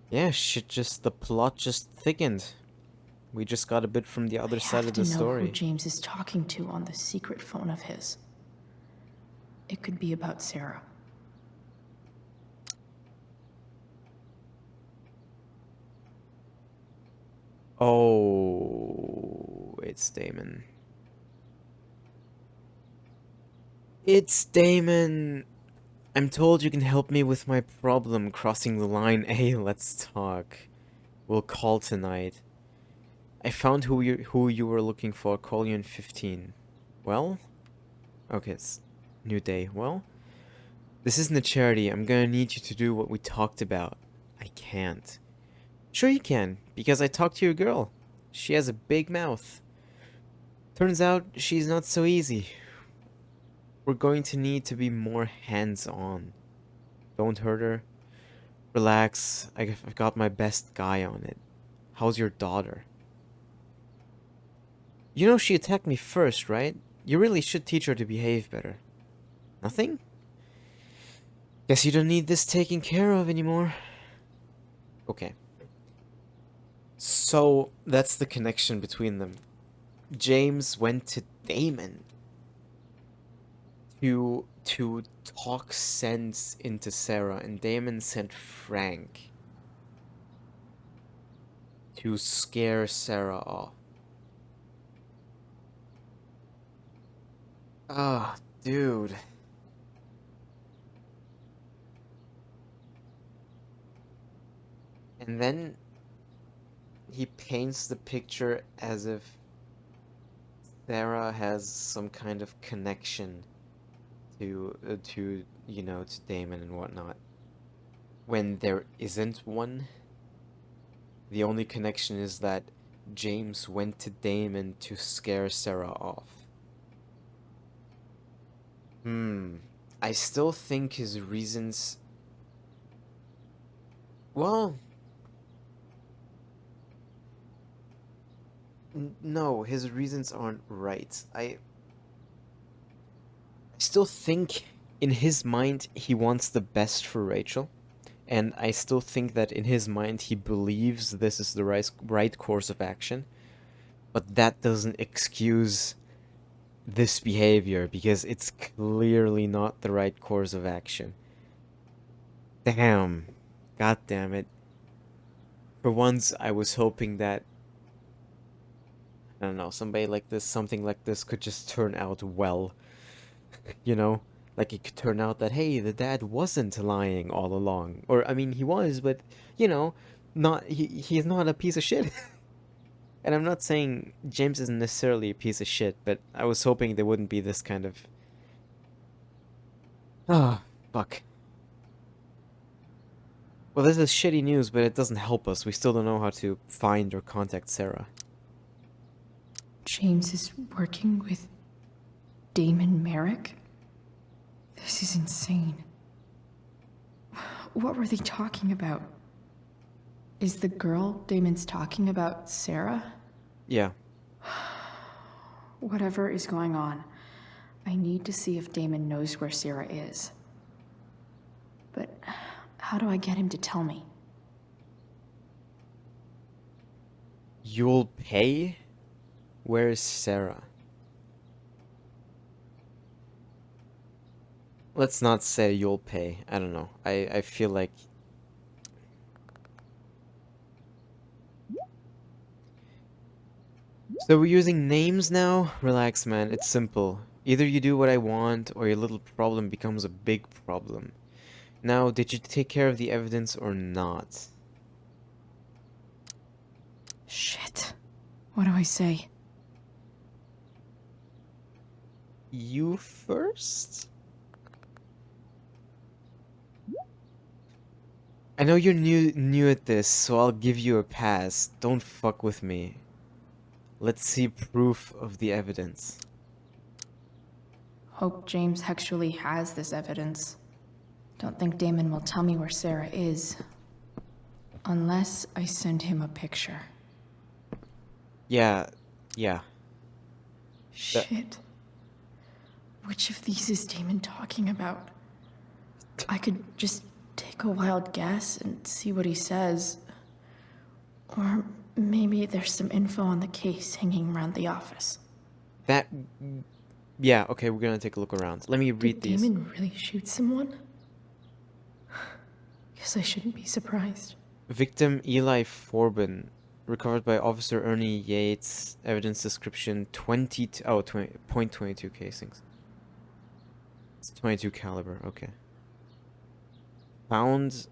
Yeah, the plot just thickened. We just got a bit from the I other side have of to the know who story. James is talking to on the secret phone of his. It could be about Sarah. Oh, it's Damon. It's Damon! I'm told you can help me with my problem crossing the line. Hey, let's talk. We'll call tonight. I found who you were looking for. Call you in 15. Well? Okay, it's new day. Well, this isn't a charity. I'm gonna need you to do what we talked about. I can't. Sure you can, because I talked to your girl. She has a big mouth. Turns out she's not so easy. We're going to need to be more hands-on. Don't hurt her. Relax. I've got my best guy on it. How's your daughter? You know she attacked me first, right? You really should teach her to behave better. Nothing? Guess you don't need this taken care of anymore. Okay. So, that's the connection between them. James went to Damon to talk sense into Sarah, and Damon sent Frank to scare Sarah off. Ah, dude. And then he paints the picture as if Sarah has some kind of connection to Damon and whatnot. When there isn't one, the only connection is that James went to Damon to scare Sarah off. Hmm. I still think his reasons. Well, no, his reasons aren't right. I still think in his mind he wants the best for Rachel. And I still think that in his mind he believes this is the right course of action. But that doesn't excuse this behavior because it's clearly not the right course of action. Damn. God damn it. For once, I was hoping that, I don't know, something like this could just turn out well. You know? Like it could turn out that, hey, the dad wasn't lying all along. Or, I mean, he was, but, you know, he's not a piece of shit. And I'm not saying James isn't necessarily a piece of shit, but I was hoping there wouldn't be this kind of. Ah, fuck. Well, this is shitty news, but it doesn't help us. We still don't know how to find or contact Sarah. James is working with Damon Merrick? This is insane. What were they talking about? Is the girl Damon's talking about Sarah? Yeah. Whatever is going on, I need to see if Damon knows where Sarah is. But how do I get him to tell me? You'll pay? Where's Sarah? Let's not say you'll pay. I don't know. I feel like. So we're using names now? Relax, man. It's simple. Either you do what I want, or your little problem becomes a big problem. Now, did you take care of the evidence or not? Shit. What do I say? You first? I know you're new at this, so I'll give you a pass. Don't fuck with me. Let's see proof of the evidence. Hope James actually has this evidence. Don't think Damon will tell me where Sarah is. Unless I send him a picture. Yeah, yeah. That, Shit. Which of these is Damon talking about? I could just take take a wild guess and see what he says. Or maybe there's some info on the case hanging around the office. That... Yeah, okay, we're gonna take a look around. Let me read Did these. Damon really shoot someone? Guess I shouldn't be surprised. Victim Eli Forbin, recovered by Officer Ernie Yates. Evidence description 20.22 casings. It's 22 caliber. Okay. Found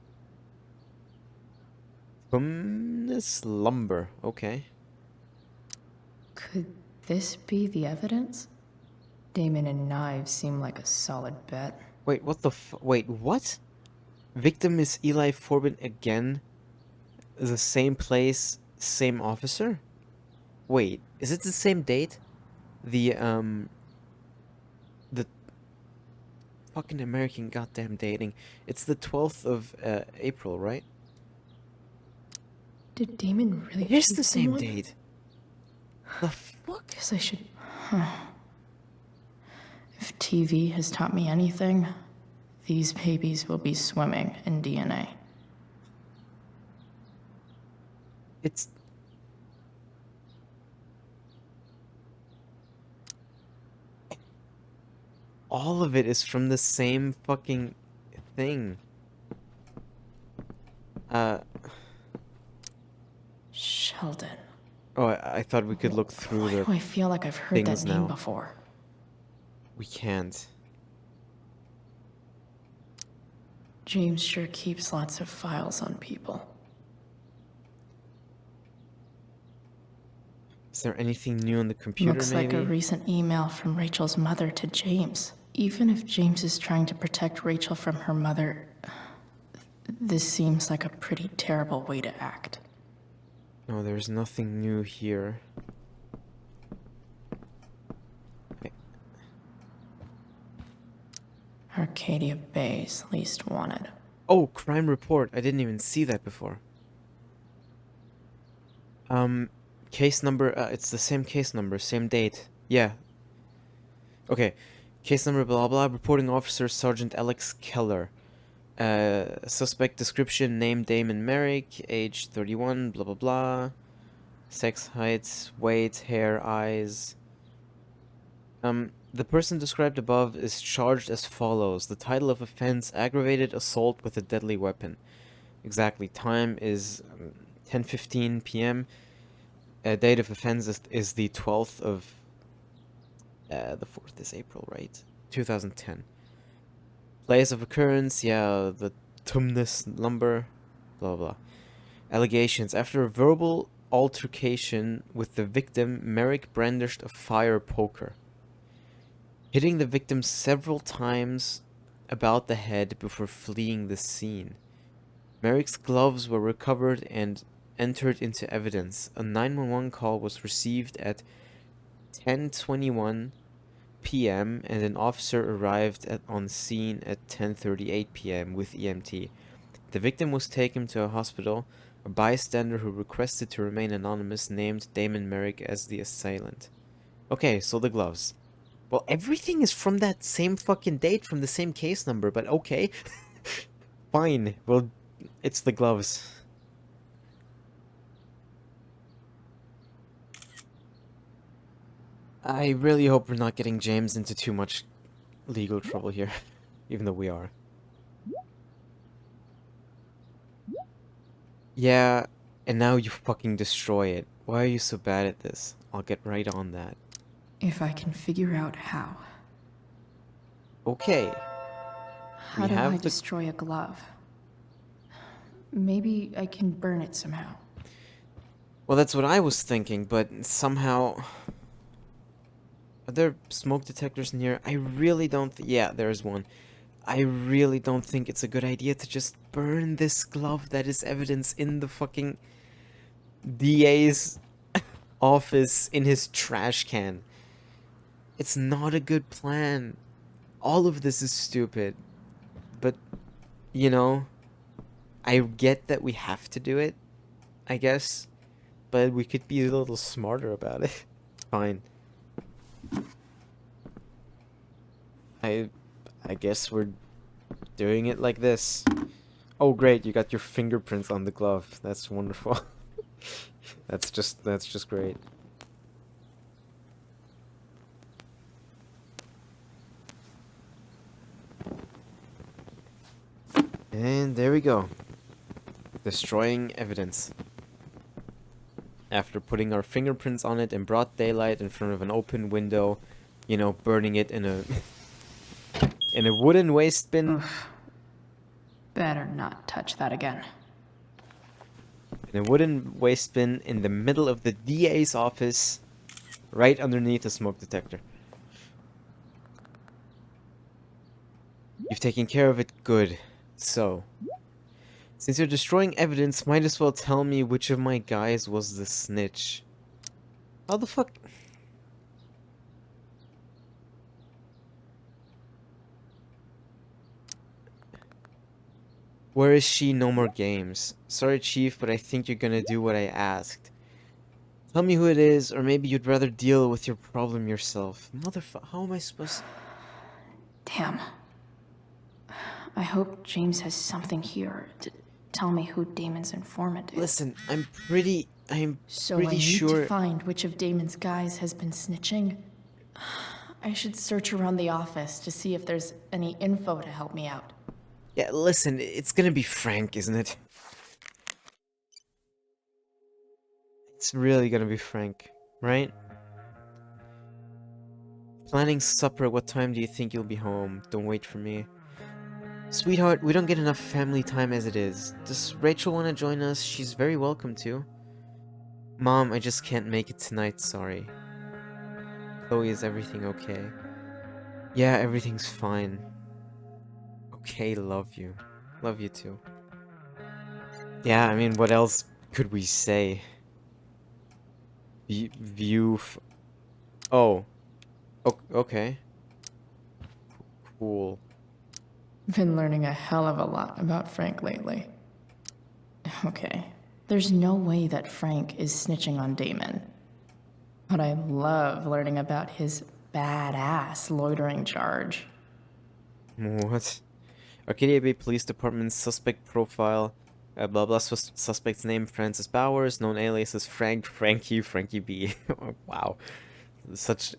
from this lumber. Okay. Could this be the evidence? Damon and knives seem like a solid bet. Wait, what the wait, what? Victim is Eli Forbin again? The same place, same officer? Wait, is it the same date? The fucking American goddamn dating. It's the 12th of April, right? Did Damon really It is shoot the same someone? date. The fuck? Guess I should... If TV has taught me anything, these babies will be swimming in DNA. It's... All of it is from the same fucking thing. Sheldon. Oh, I thought we could look through Why do the... I feel like I've heard that things name now. before? We can't. James sure keeps lots of files on people. Is there anything new on the computer, Looks maybe? like a recent email from Rachel's mother to James. Even if James is trying to protect Rachel from her mother, this seems like a pretty terrible way to act. No, there's nothing new here. Okay. Arcadia Bay's least wanted. Oh, crime report. I didn't even see that before. Case number, it's the same case number, same date. Yeah. Okay. Case number blah blah, reporting officer Sergeant Alex Keller. Suspect description, name Damon Merrick, age 31, blah blah blah. Sex, height, weight, hair, eyes. The person described above is charged as follows. The title of offense, aggravated assault with a deadly weapon. Exactly. Time is 10:15 p.m. Date of offense is the 12th of... the 4th is April, right? 2010. Place of occurrence, yeah, the Tumnus lumber, blah blah. Allegations. After a verbal altercation with the victim, Merrick brandished a fire poker, hitting the victim several times about the head before fleeing the scene. Merrick's gloves were recovered and entered into evidence. A 911 call was received at 10:21 p.m. and an officer arrived on scene at 10:38 p.m. with EMT. The victim was taken to a hospital. A bystander who requested to remain anonymous named Damon Merrick as the assailant. Okay, so the gloves. Well, everything is from that same fucking date, from the same case number, but okay. Fine. Well, it's the gloves. I really hope we're not getting James into too much legal trouble here, even though we are. Yeah, and now you fucking destroy it. Why are you so bad at this? I'll get right on that. If I can figure out how. Okay. How do I destroy a glove? Maybe I can burn it somehow. Well, that's what I was thinking, but somehow... Are there smoke detectors in here? I really don't... Yeah, there's one. I really don't think it's a good idea to just burn this glove that is evidence in the fucking DA's office in his trash can. It's not a good plan. All of this is stupid. But, you know, I get that we have to do it, I guess. But we could be a little smarter about it. Fine. I guess we're doing it like this. Oh, great! You got your fingerprints on the glove. That's wonderful. That's just great. And there we go. Destroying evidence. After putting our fingerprints on it in broad daylight in front of an open window, you know, burning it in a in a wooden waste bin. Oof. Better not touch that again. In a wooden waste bin in the middle of the DA's office, right underneath a smoke detector. You've taken care of it good. So, since you're destroying evidence, might as well tell me which of my guys was the snitch. How the fuck? Where is she? No more games. Sorry, Chief, but I think you're gonna do what I asked. Tell me who it is, or maybe you'd rather deal with your problem yourself. Motherfucker, how am I supposed to... Damn. I hope James has something here to tell me who Damon's informant is. Listen, I'm pretty So I need sure... to find which of Damon's guys has been snitching. I should search around the office to see if there's any info to help me out. Yeah, listen, it's gonna be Frank, isn't it? It's really gonna be Frank, right? Planning supper, what time do you think you'll be home? Don't wait for me. Sweetheart, we don't get enough family time as it is. Does Rachel want to join us? She's very welcome to. Mom, I just can't make it tonight, sorry. Chloe, is everything okay? Yeah, everything's fine. Okay, love you. Love you too. Yeah, I mean, what else could we say? Oh. Okay. Cool. Been learning a hell of a lot about Frank lately. Okay, there's no way that Frank is snitching on Damon. But I love learning about his badass loitering charge. What? Arcadia Bay Police Department suspect profile. Blah blah. Suspect's name Francis Bowers. Known aliases Frank, Frankie, Frankie B. Oh, wow. Such...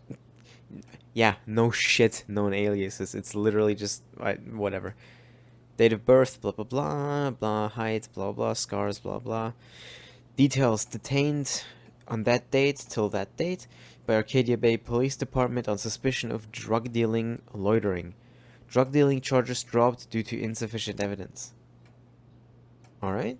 Yeah, no shit known aliases. It's literally just... whatever. Date of birth, blah blah blah. Blah, height, blah blah. Scars, blah blah. Details: detained on that date till that date by Arcadia Bay Police Department on suspicion of drug dealing, loitering. Drug dealing charges dropped due to insufficient evidence. Alright.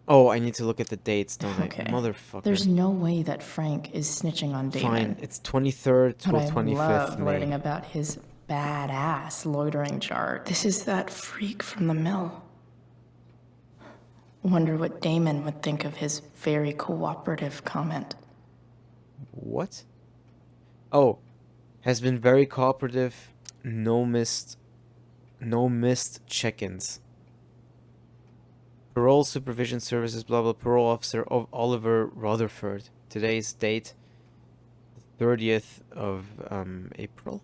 Oh, I need to look at the dates, don't I? Okay. Motherfucker. There's no way that Frank is snitching on Damon. Fine, it's 23rd till But I 25th love May. learning about his badass loitering chart. This is that freak from the mill. Wonder what Damon would think of his very cooperative comment. What? Oh, has been very cooperative. No missed check-ins. Parole supervision services, blah blah. Parole officer of Oliver Rutherford. Today's date, 30th of April.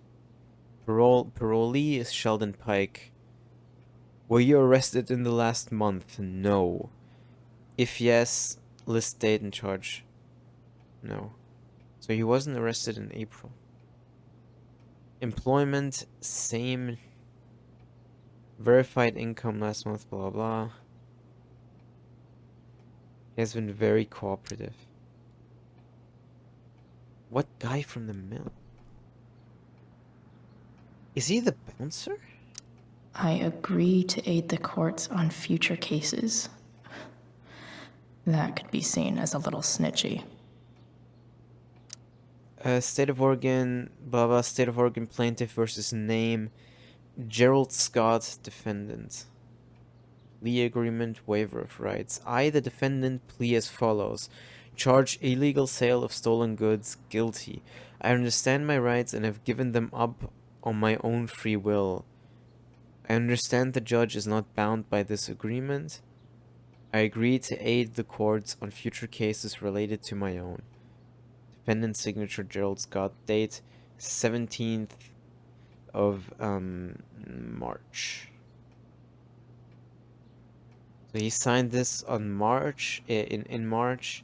Parolee is Sheldon Pike. Were you arrested in the last month? No. If yes, list date and charge. No. So he wasn't arrested in April. Employment, same. Verified income last month, blah blah. He has been very cooperative. What guy from the mill? Is he the bouncer? I agree to aid the courts on future cases. That could be seen as a little snitchy. State of Oregon, blah blah. State of Oregon plaintiff versus name. Gerald Scott, defendant. Plea agreement, waiver of rights. I, the defendant, plea as follows. Charge illegal sale of stolen goods, guilty. I understand my rights and have given them up on my own free will. I understand the judge is not bound by this agreement. I agree to aid the courts on future cases related to my own. Defendant signature, Gerald Scott. Date 17th of March. So he signed this on March. In March.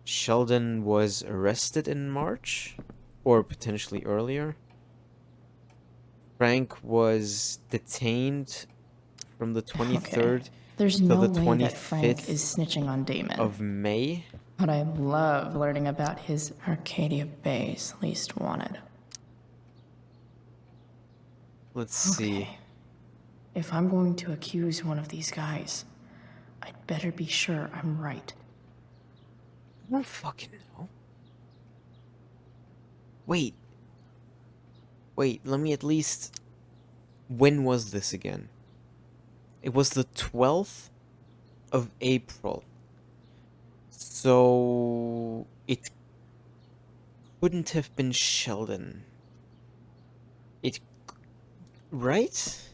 Sheldon was arrested in March, or potentially earlier. Frank was detained from the Okay. 23rd There's till no the way that Frank is 25th snitching on Damon. of May. But I love learning about his Arcadia Bay's least wanted. Let's see. Okay. If I'm going to accuse one of these guys, I'd better be sure I'm right. I don't fucking know. Wait. Wait, let me at least... When was this again? It was the 12th of April. So... It couldn't have been Sheldon. It... Right?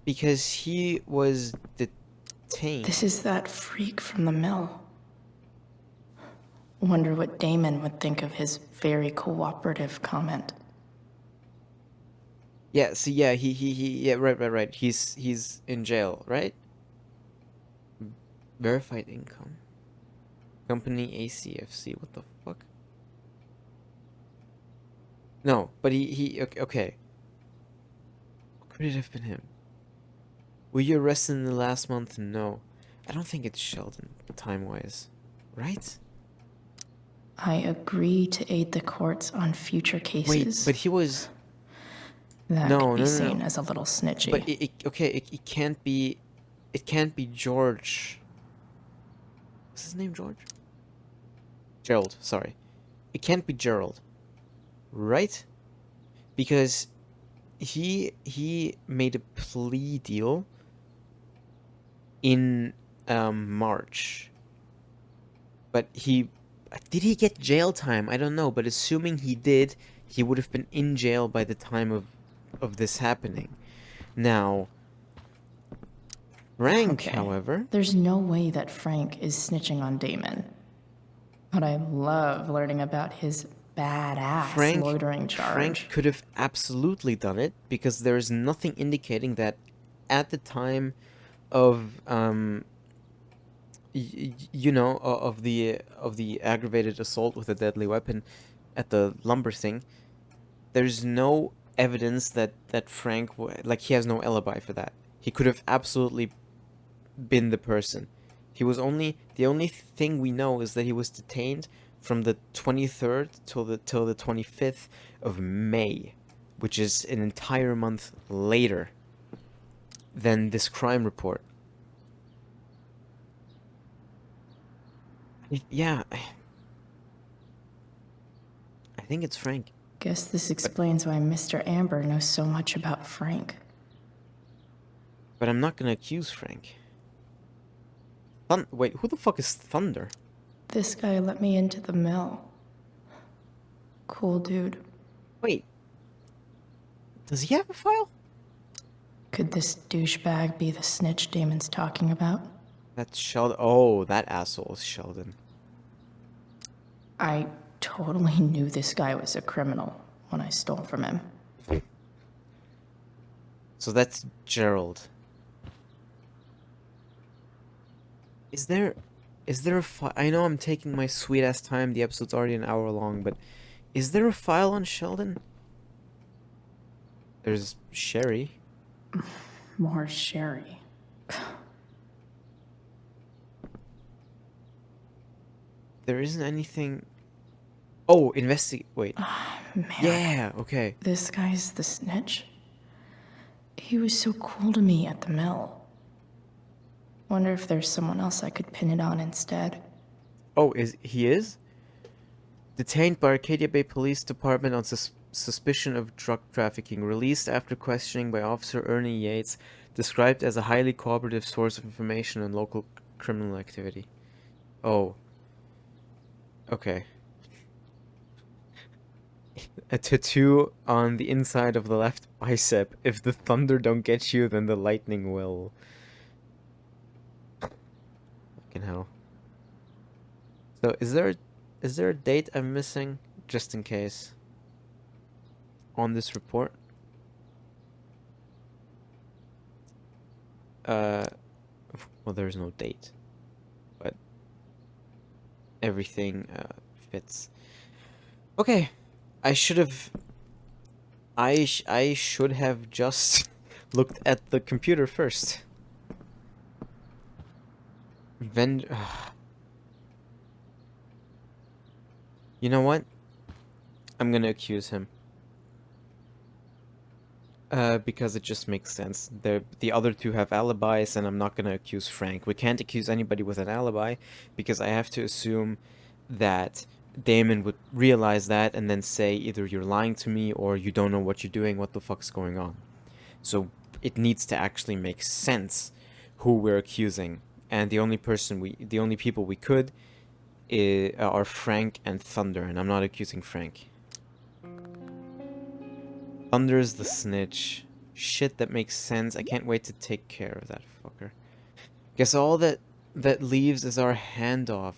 Because he was detained. This is that freak from the mill. Wonder what Damon would think of his very cooperative comment. Yeah, so yeah, yeah, right. He's in jail, right? Verified income. Company ACFC, what the fuck? No, but okay. Could it have been him? Were you arrested in the last month? No. I don't think it's Sheldon, time-wise. Right? I agree to aid the courts on future Wait, cases. but he was... That No, could be no, no, seen no. as a little snitchy. But it can't be... It can't be George. What's his name, George? Gerald, sorry. It can't be Gerald. Right? Because he made a plea deal in March. But did he get jail time? I don't know, but assuming he did, he would have been in jail by the time of this happening. Now, Frank, Okay. however, There's no way that Frank is snitching on Damon. But I love learning about his badass loitering charge. Frank could have absolutely done it because there is nothing indicating that at the time of of the aggravated assault with a deadly weapon at the lumber thing, there's no evidence that Frank like he has no alibi for that. He could have absolutely been the person. The only thing we know is that he was detained from the 23rd till the 25th of May, which is an entire month later than this crime report. Yeah, I think it's Frank. Guess this explains why Mr. Amber knows so much about Frank. But I'm not gonna accuse Frank. Wait, who the fuck is Thunder? This guy let me into the mill. Cool dude. Wait. Does he have a file? Could this douchebag be the snitch Damon's talking about? That's Sheldon. Oh, that asshole is Sheldon. I totally knew this guy was a criminal when I stole from him. So that's Gerald. Is there a file? I know I'm taking my sweet ass time. The episode's already an hour long, but is there a file on Sheldon? There's Sherry. More Sherry. There isn't anything. Oh, investigate. Wait. Man. Yeah, okay. This guy's the snitch? He was so cool to me at the mill. Wonder if there's someone else I could pin it on instead. Oh, he is? Detained by Arcadia Bay Police Department on suspicion of drug trafficking. Released after questioning by Officer Ernie Yates. Described as a highly cooperative source of information on local criminal activity. Oh. Okay. A tattoo on the inside of the left bicep. If the thunder don't get you, then the lightning will. Fucking hell. So is there a date I'm missing? Just in case. On this report. Uh, well, there's no date, but everything fits. Okay, I should have. I should have just looked at the computer first. Vend. You know what? I'm gonna accuse him. Because it just makes sense. The other two have alibis, and I'm not gonna accuse Frank. We can't accuse anybody with an alibi, because I have to assume that Damon would realize that and then say either you're lying to me or you don't know what you're doing, what the fuck's going on. So it needs to actually make sense who we're accusing. And the only people we could are Frank and Thunder, and I'm not accusing Frank. Thunder's the snitch. Shit, that makes sense. I can't wait to take care of that fucker. Guess all that leaves is our handoff.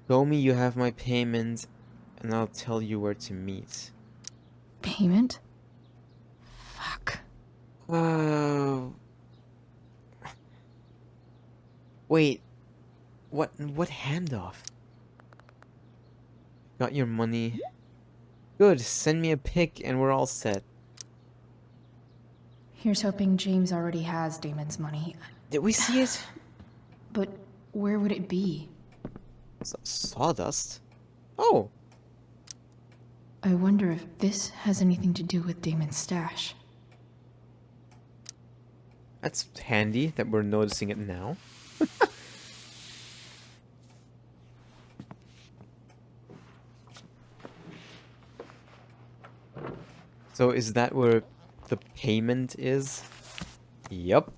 Show me you have my payment, and I'll tell you where to meet. Payment? Fuck. Wait. What handoff? Got your money. Good, send me a pic and we're all set. Here's hoping James already has Damon's money. Did we see it? But where would it be? Sawdust? Oh. I wonder if this has anything to do with Damon's stash. That's handy that we're noticing it now. So is that where the payment is? Yup.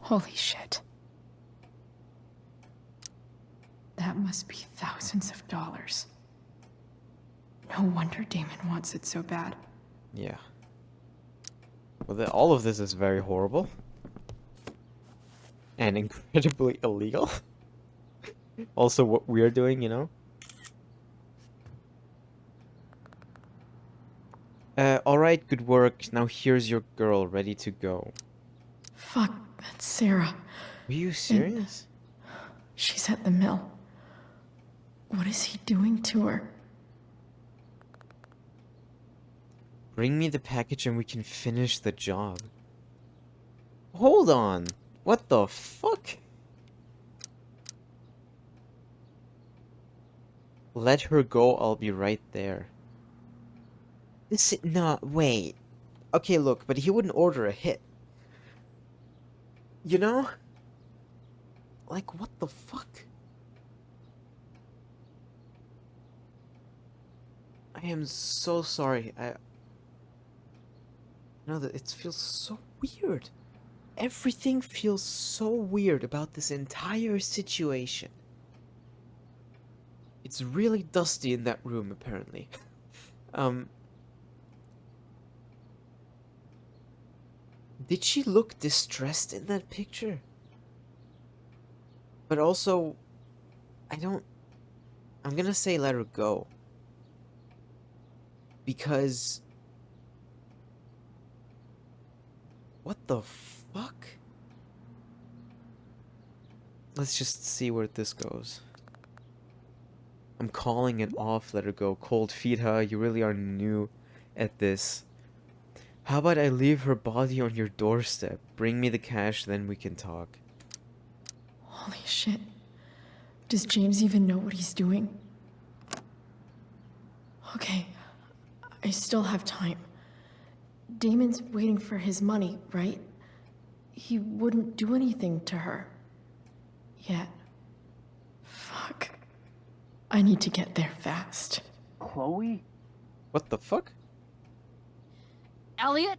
Holy shit. That must be thousands of dollars. No wonder Damon wants it so bad. Yeah. Well, all of this is very horrible. And incredibly illegal. Also what we're doing, you know? Alright, good work. Now here's your girl, ready to go. Fuck, that's Sarah. Are you serious? She's at the mill. What is he doing to her? Bring me the package and we can finish the job. Hold on. What the fuck? Let her go, I'll be right there. No, wait. Okay, look, but he wouldn't order a hit. You know? Like, what the fuck? I am so sorry. No, that it feels so weird. Everything feels so weird about this entire situation. It's really dusty in that room, apparently. Did she look distressed in that picture? But also, I'm gonna say let her go. Because... what the fuck? Let's just see where this goes. I'm calling it off, let her go. Cold feet, huh? You really are new at this. How about I leave her body on your doorstep? Bring me the cash, then we can talk. Holy shit. Does James even know what he's doing? Okay, I still have time. Damon's waiting for his money, right? He wouldn't do anything to her. Yet. Fuck. I need to get there fast. Chloe? What the fuck? Elliot?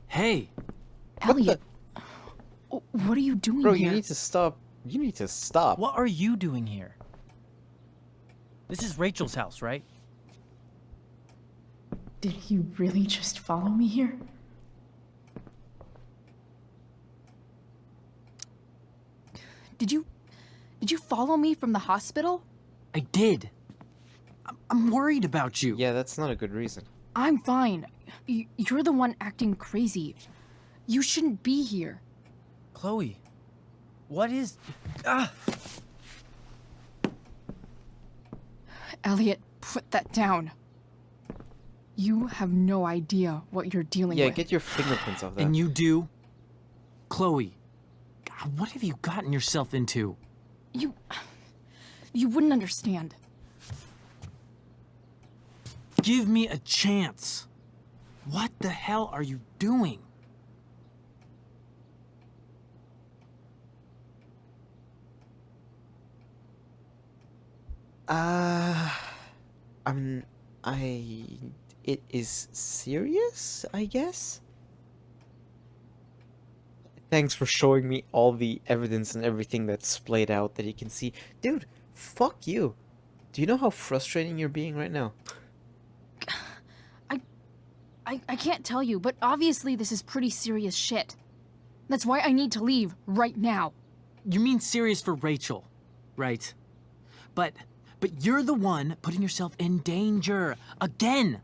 Hey! Elliot, what are you doing Bro, here? you need to stop. You need to stop. What are you doing here? This is Rachel's house, right? Did he really just follow me here? Did you follow me from the hospital? I did. I'm worried about you. Yeah, that's not a good reason. I'm fine. You're the one acting crazy. You shouldn't be here. Chloe, what is... Ah! Elliot, put that down. You have no idea what you're dealing Yeah, with. get your fingerprints off that. And you do? Chloe, God, what have you gotten yourself into? You wouldn't understand. Give me a chance. What the hell are you doing? It is serious, I guess? Thanks for showing me all the evidence and everything that's splayed out that you can see. Dude, fuck you. Do you know how frustrating you're being right now? I can't tell you, but obviously this is pretty serious shit. That's why I need to leave right now. You mean serious for Rachel, right? But you're the one putting yourself in danger. Again!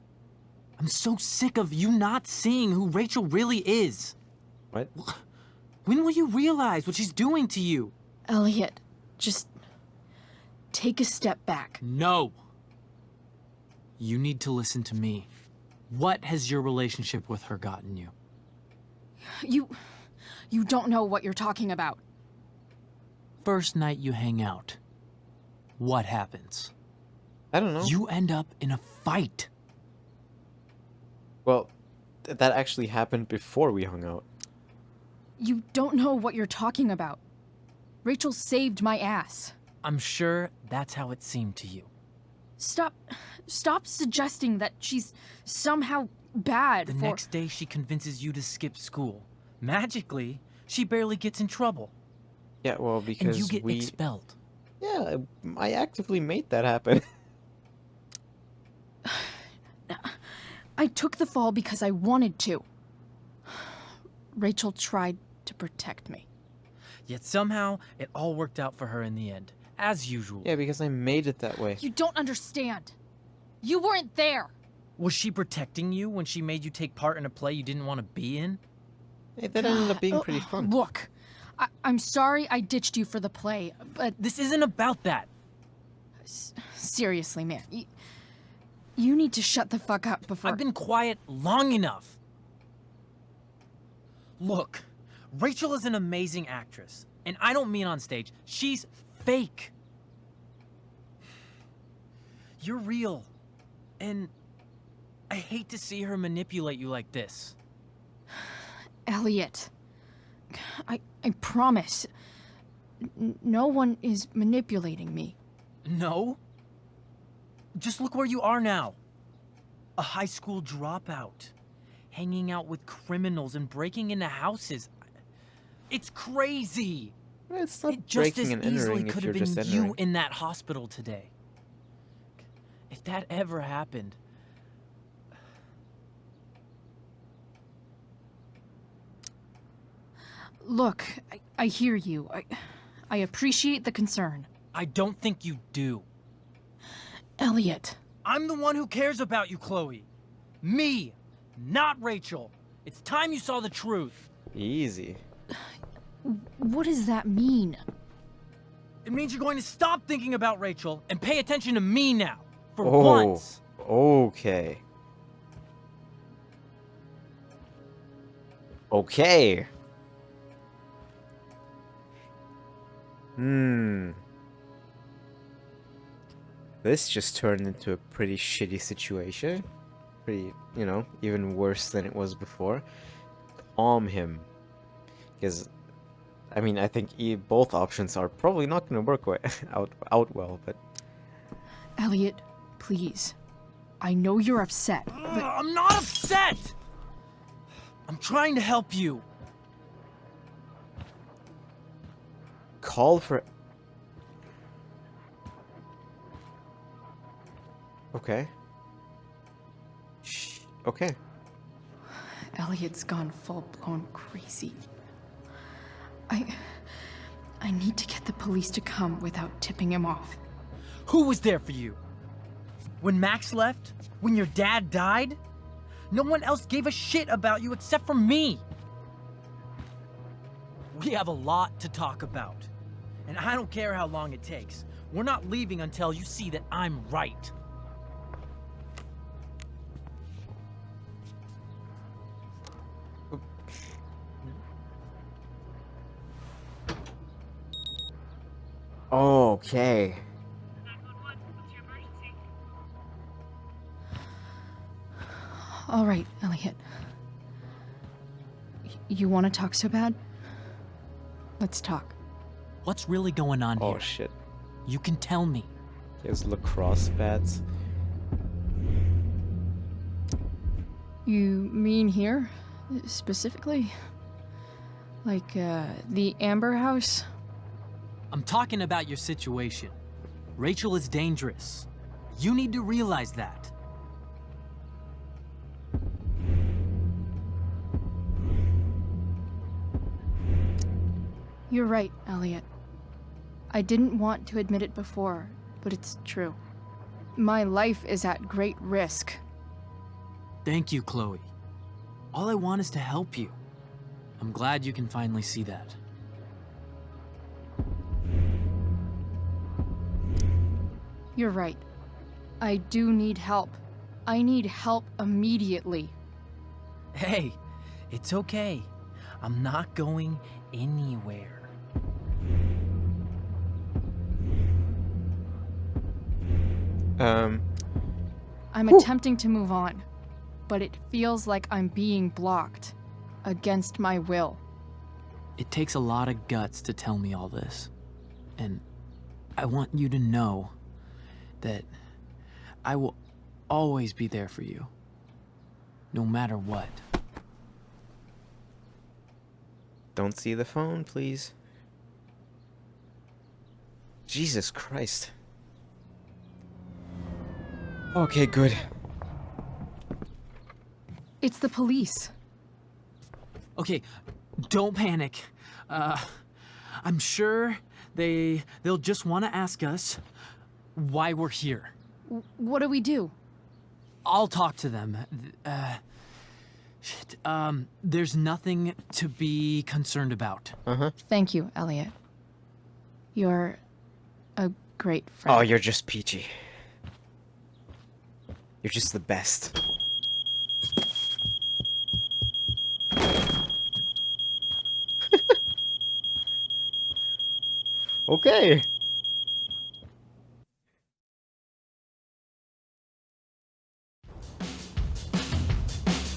I'm so sick of you not seeing who Rachel really is. What? When will you realize what she's doing to you? Elliot, just take a step back. No. You need to listen to me. What has your relationship with her gotten you? You don't know what you're talking about. First night you hang out, what happens? I don't know. You end up in a fight. Well, that actually happened before we hung out. You don't know what you're talking about. Rachel saved my ass. I'm sure that's how it seemed to you. Stop suggesting that she's somehow bad The for... next day, she convinces you to skip school. Magically, she barely gets in trouble. Yeah, well, because And you get we... expelled. Yeah, I actively made that happen. I took the fall because I wanted to. Rachel tried to protect me. Yet somehow, it all worked out for her in the end. As usual. Yeah, because I made it that way. You don't understand. You weren't there. Was she protecting you when she made you take part in a play you didn't want to be in? Hey, that ended up being pretty fun. Look, I'm sorry I ditched you for the play, but This isn't about that. seriously, man. You need to shut the fuck up before... I've been quiet long enough. Look, Rachel is an amazing actress. And I don't mean on stage. She's fake. You're real. And I hate to see her manipulate you like this. Elliot, I promise, no one is manipulating me. No? Just look where you are now. A high school dropout. Hanging out with criminals and breaking into houses. It's crazy. It's not It just breaking as and easily entering if could you're have been just you entering. in that hospital today. If that ever happened. Look, I hear you. I appreciate the concern. I don't think you do. Elliot, I'm the one who cares about you, Chloe. Me, not Rachel. It's time you saw the truth. Easy. what does that mean? It means you're going to stop thinking about Rachel and pay attention to me now. For Oh, once. okay. Okay. This just turned into a pretty shitty situation. Pretty, even worse than it was before. Calm him. Because, I think both options are probably not going to work out well, but... Elliot, please. I know you're upset, but I'm not upset! I'm trying to help you. Call for... Okay. Shh. Okay. Elliot's gone full-blown crazy. I need to get the police to come without tipping him off. Who was there for you? When Max left? When your dad died? No one else gave a shit about you except for me. We have a lot to talk about. And I don't care how long it takes. We're not leaving until you see that I'm right. Okay. All right, Elliot. You want to talk so bad? Let's talk. What's really going on here? Oh shit. You can tell me. He has lacrosse bats. You mean here? Specifically? Like, the Amber House? I'm talking about your situation. Rachel is dangerous. You need to realize that. You're right, Elliot. I didn't want to admit it before, but it's true. My life is at great risk. Thank you, Chloe. All I want is to help you. I'm glad you can finally see that. You're right. I do need help. I need help immediately. Hey, it's okay. I'm not going anywhere. I'm attempting to move on, but it feels like I'm being blocked. Against my will. It takes a lot of guts to tell me all this. And I want you to know that I will always be there for you. No matter what. Don't see the phone, please. Jesus Christ. Okay, good. It's the police. Okay, don't panic. I'm sure they'll just want to ask us why we're here. What do we do? I'll talk to them. There's nothing to be concerned about. Thank you, Elliot. You're a great friend. Oh, you're just peachy. You're just the best. Okay.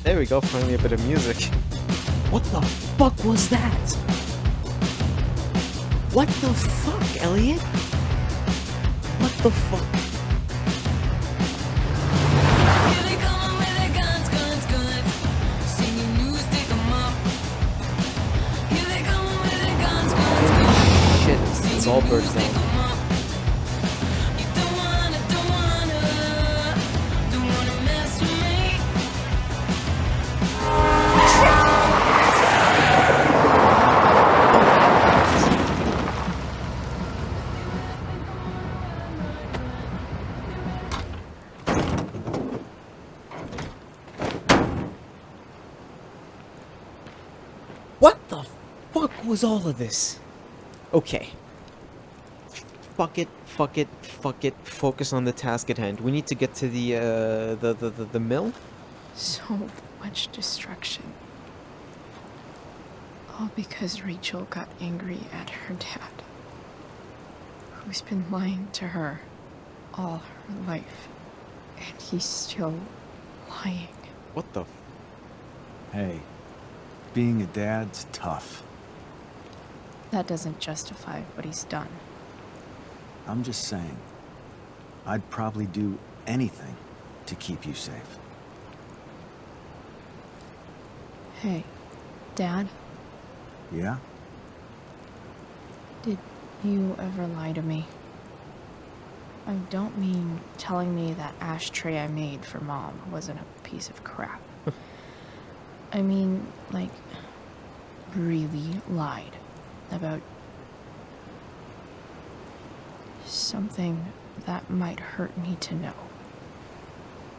There we go, finally a bit of music. What the fuck was that? What the fuck, Elliot? What the fuck? Shit, it's all birds now. What the fuck was all of this? Okay. Fuck it, fuck it, fuck it. Focus on the task at hand. We need to get to the mill? So much destruction. All because Rachel got angry at her dad, who's been lying to her all her life. And he's still lying. What the f- Hey, being a dad's tough. That doesn't justify what he's done. I'm just saying, I'd probably do anything to keep you safe. Hey, Dad, Yeah? did you ever lie to me? I don't mean telling me that ashtray I made for Mom wasn't a piece of crap. I mean, like, really lied about something that might hurt me to know.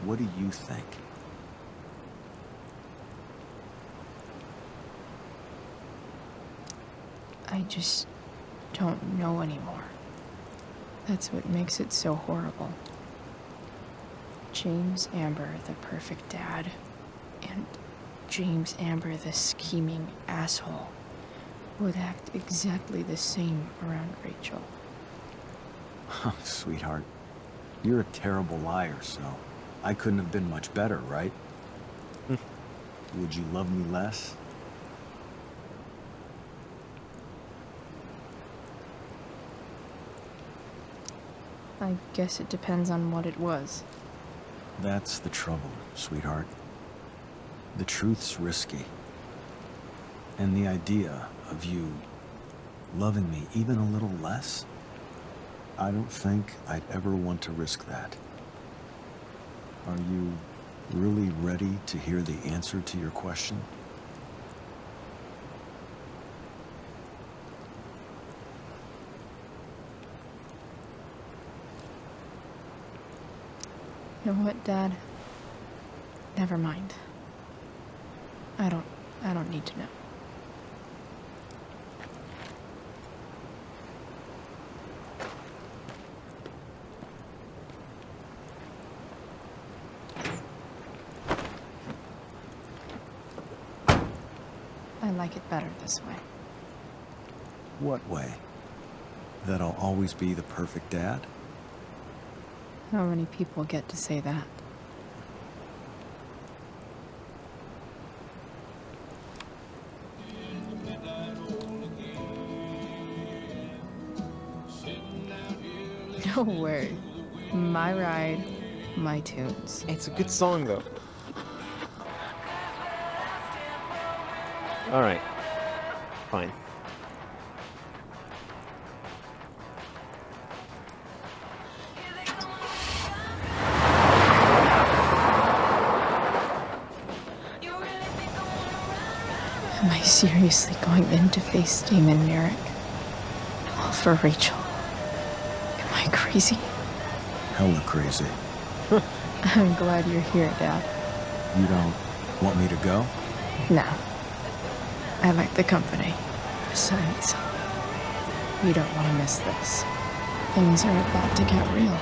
What do you think? I just don't know anymore. That's what makes it so horrible. James Amber, the perfect dad, and James Amber, the scheming asshole, would act exactly the same around Rachel. Oh, sweetheart. You're a terrible liar, so I couldn't have been much better, right? Would you love me less? I guess it depends on what it was. That's the trouble, sweetheart. The truth's risky. And the idea of you loving me even a little less, I don't think I'd ever want to risk that. Are you really ready to hear the answer to your question? You know what, Dad? Never mind. I don't need to know. I like it better this way. What way? That I'll always be the perfect dad? How many people get to say that? No word. My ride, my tunes. It's a good song, though. Alright. Fine. Am I seriously going in to face Damon Merrick? All for Rachel? Am I crazy? Hella crazy. I'm glad you're here, Dad. You don't want me to go? No. I like the company. Besides, you don't want to miss this. Things are about to get real.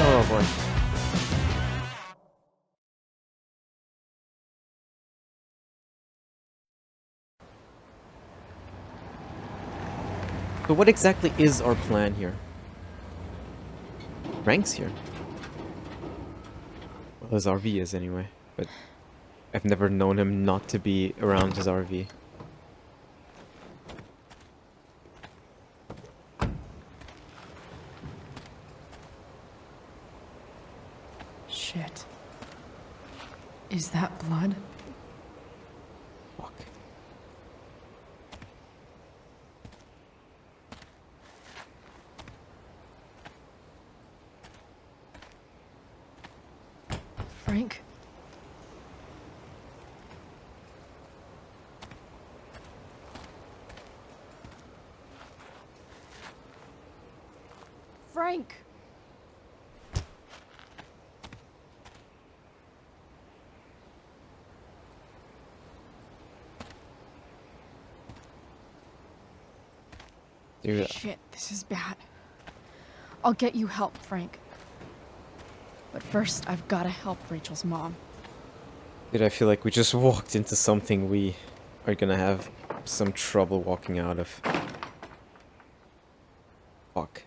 Oh boy. So what exactly is our plan here? Frank's here. Well, his RV is anyway, but I've never known him not to be around his RV. Shit. Is that blood? Fuck. Frank? Frank! Dude, Shit, this is bad. I'll get you help, Frank. But first, I've got to help Rachel's mom. I feel like we just walked into something we are gonna have some trouble walking out of. Fuck.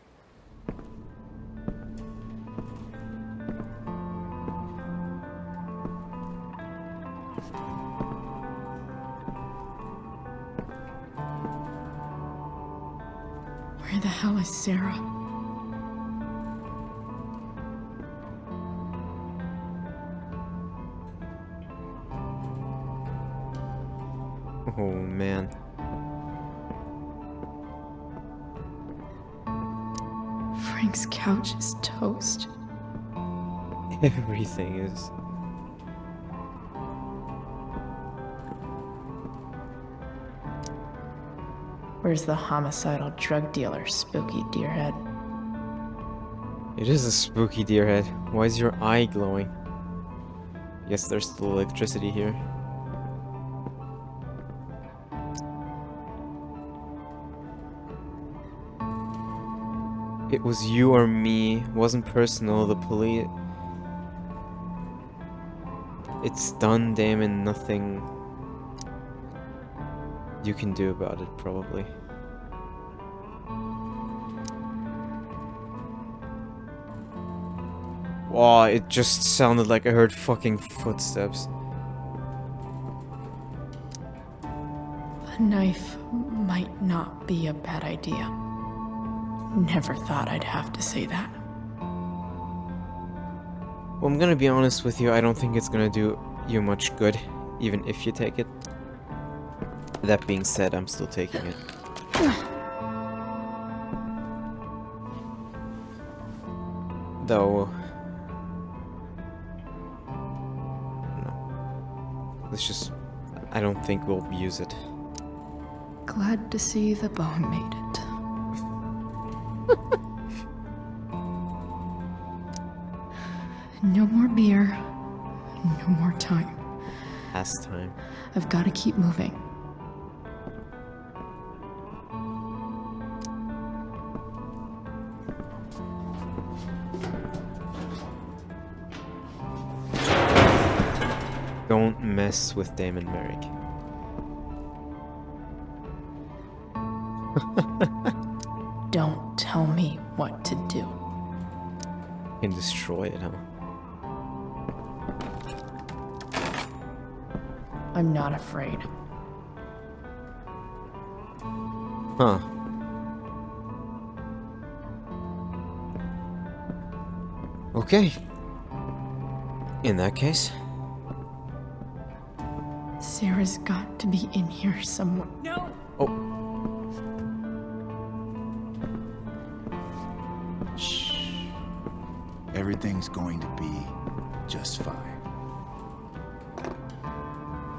Where the hell is Sarah? Oh man. Frank's couch is toast. Everything is. Where's the homicidal drug dealer, spooky deerhead? It is a spooky deer head. Why is your eye glowing? I guess there's still electricity here. It was you or me. It wasn't personal. The police. It's done, Damon. Nothing you can do about it, probably. Wow, it just sounded like I heard fucking footsteps. A knife might not be a bad idea. Never thought I'd have to say that. Well, I'm gonna be honest with you, I don't think it's gonna do you much good, even if you take it. That being said, I'm still taking it. Though... no. Let's just... I don't think we'll use it. Glad to see the bone made it. No more beer. No more time. Last time. I've got to keep moving. Don't mess with Damon Merrick. Don't tell me what to do. You can destroy it, huh? I'm not afraid. Huh. Okay. In that case... Sarah's got to be in here somewhere. No! Oh. Shh. Everything's going to be just fine.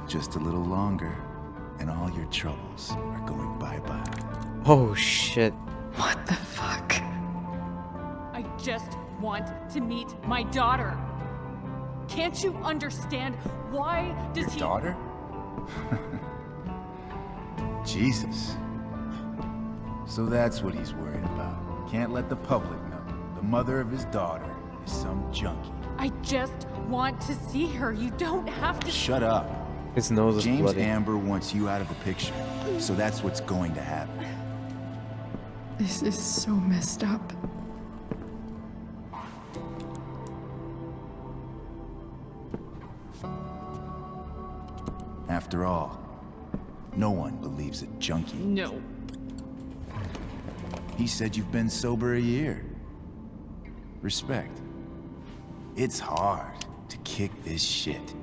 Just a little longer, and all your troubles are going bye-bye. Oh shit. What the fuck? I just want to meet my daughter. Can't you understand? Why does Your daughter? Jesus. So that's what he's worried about. Can't let the public know. The mother of his daughter is some junkie. I just want to see her. You don't have to. Shut up. His nose is James bloody. Amber wants you out of the picture, so that's what's going to happen. This is so messed up. After all, no one believes a junkie. No. He said you've been sober a year. Respect. It's hard to kick this shit.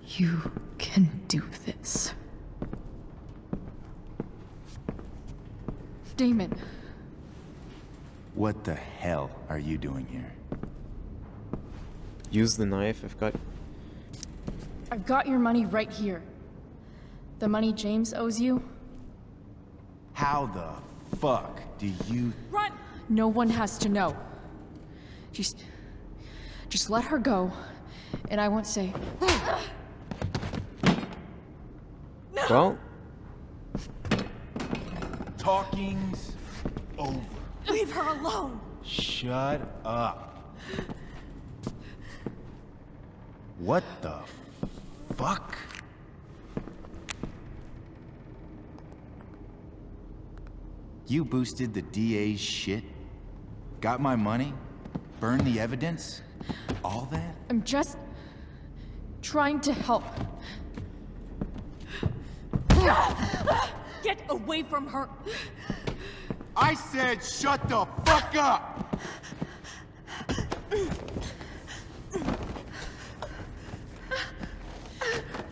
You can do this. Damon. What the hell are you doing here? Use the knife, I've got your money right here. The money James owes you. How the fuck do you... Run! No one has to know. Just let her go, and I won't say. Well, Talking's over. Leave her alone! Shut up. What the fuck? You boosted the DA's shit? Got my money? Burned the evidence? All that? I'm just trying to help. Get away from her! I said shut the fuck up!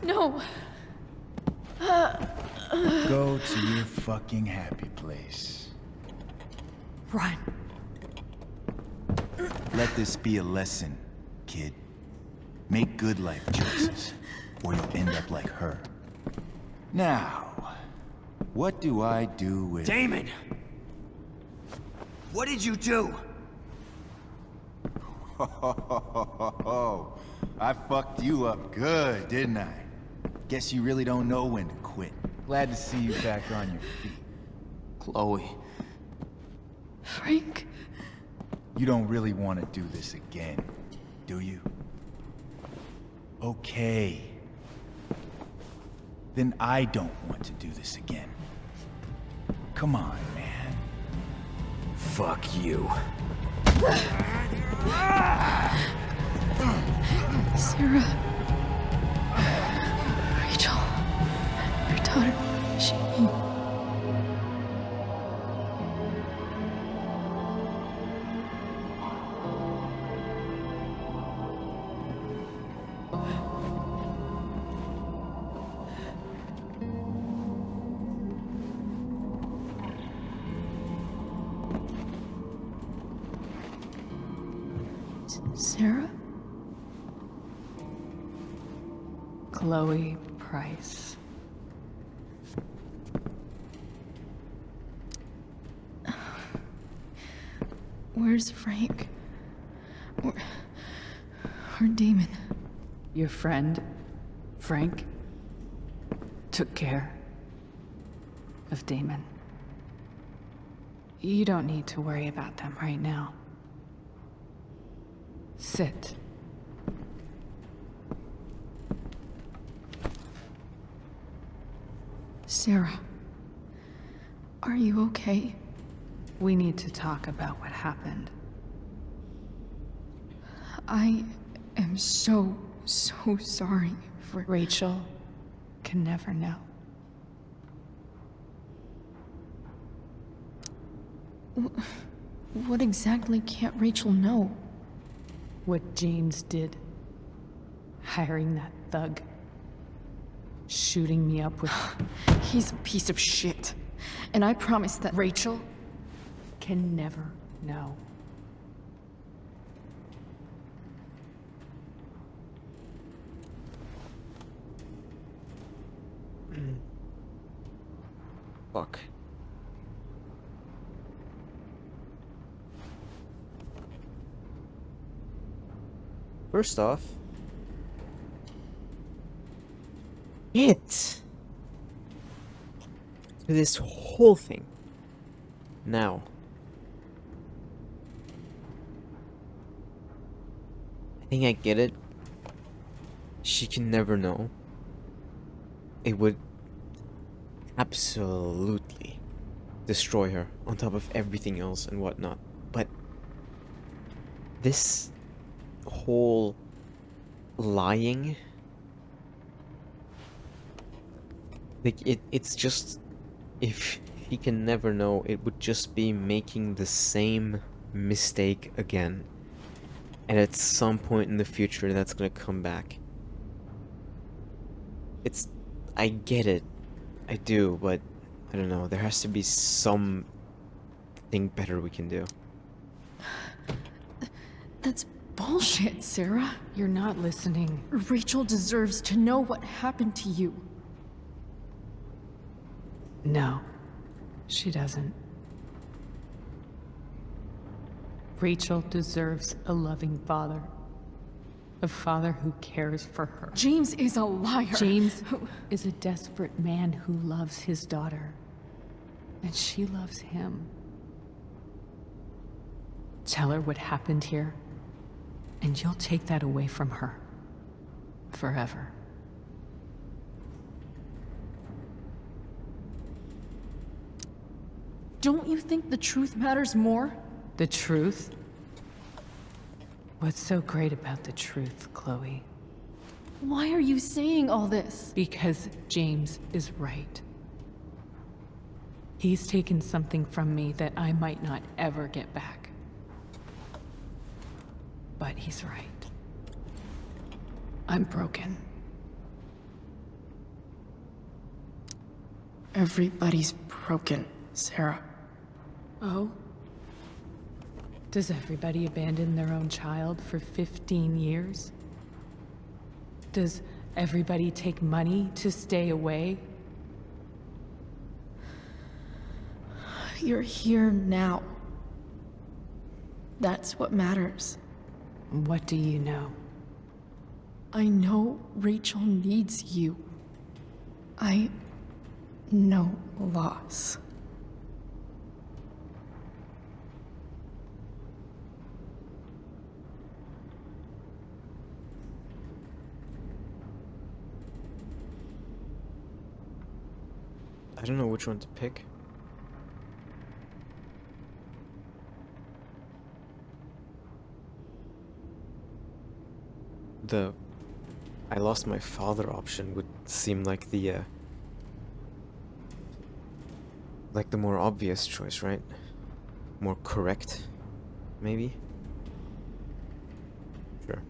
No. Go to your fucking happy place. Run. Let this be a lesson, kid. Make good life choices, or you'll end up like her. Now, what do I do with... Damon! What did you do? Oh, I fucked you up good, didn't I? Guess you really don't know when to quit. Glad to see you back on your feet. Chloe. Frank? You don't really want to do this again, do you? Okay. Then I don't want to do this again. Come on, man. Fuck you. Sarah. Rachel. Your daughter. She... Sarah? Chloe Price. Where's Frank? Or Damon? Your friend, Frank, took care of Damon. You don't need to worry about them right now. Sit. Sarah. Are you okay? We need to talk about what happened. I am so sorry for... Rachel can never know. What exactly can't Rachel know? What James did. Hiring that thug. Shooting me up with... He's a piece of shit. And I promise that... Rachel can never know. Fuck. First off, to this whole thing. Now, I think I get it. She can never know. It would absolutely destroy her on top of everything else and whatnot. But this whole lying, like, it's just, if he can never know, it would just be making the same mistake again, and at some point in the future that's gonna come back. I get it, I do, but I don't know, there has to be something better we can do. That's bullshit, Sarah. You're not listening. Rachel deserves to know what happened to you. No, she doesn't. Rachel deserves a loving father. A father who cares for her. James is a liar. James is a desperate man who loves his daughter. And she loves him. Tell her what happened here, and you'll take that away from her. Forever. Don't you think the truth matters more? The truth? What's so great about the truth, Chloe? Why are you saying all this? Because James is right. He's taken something from me that I might not ever get back. But he's right. I'm broken. Everybody's broken, Sarah. Oh? Does everybody abandon their own child for 15 years? Does everybody take money to stay away? You're here now. That's what matters. What do you know? I know Rachel needs you. I know loss. I don't know which one to pick. The I lost my father option would seem like the more obvious choice, right? More correct, maybe? Sure.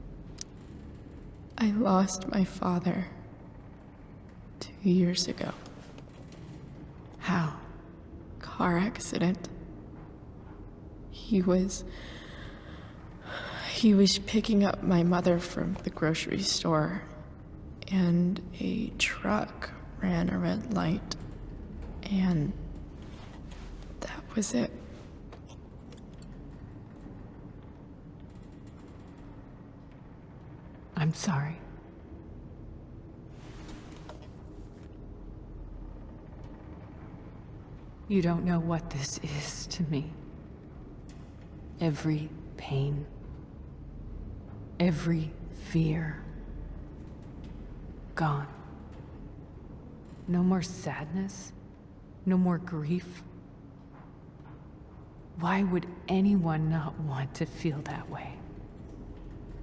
I lost my father 2 years ago. How? Car accident. He was picking up my mother from the grocery store, and a truck ran a red light, and that was it. I'm sorry. You don't know what this is to me. Every pain, every fear, gone. No more sadness, no more grief. Why would anyone not want to feel that way?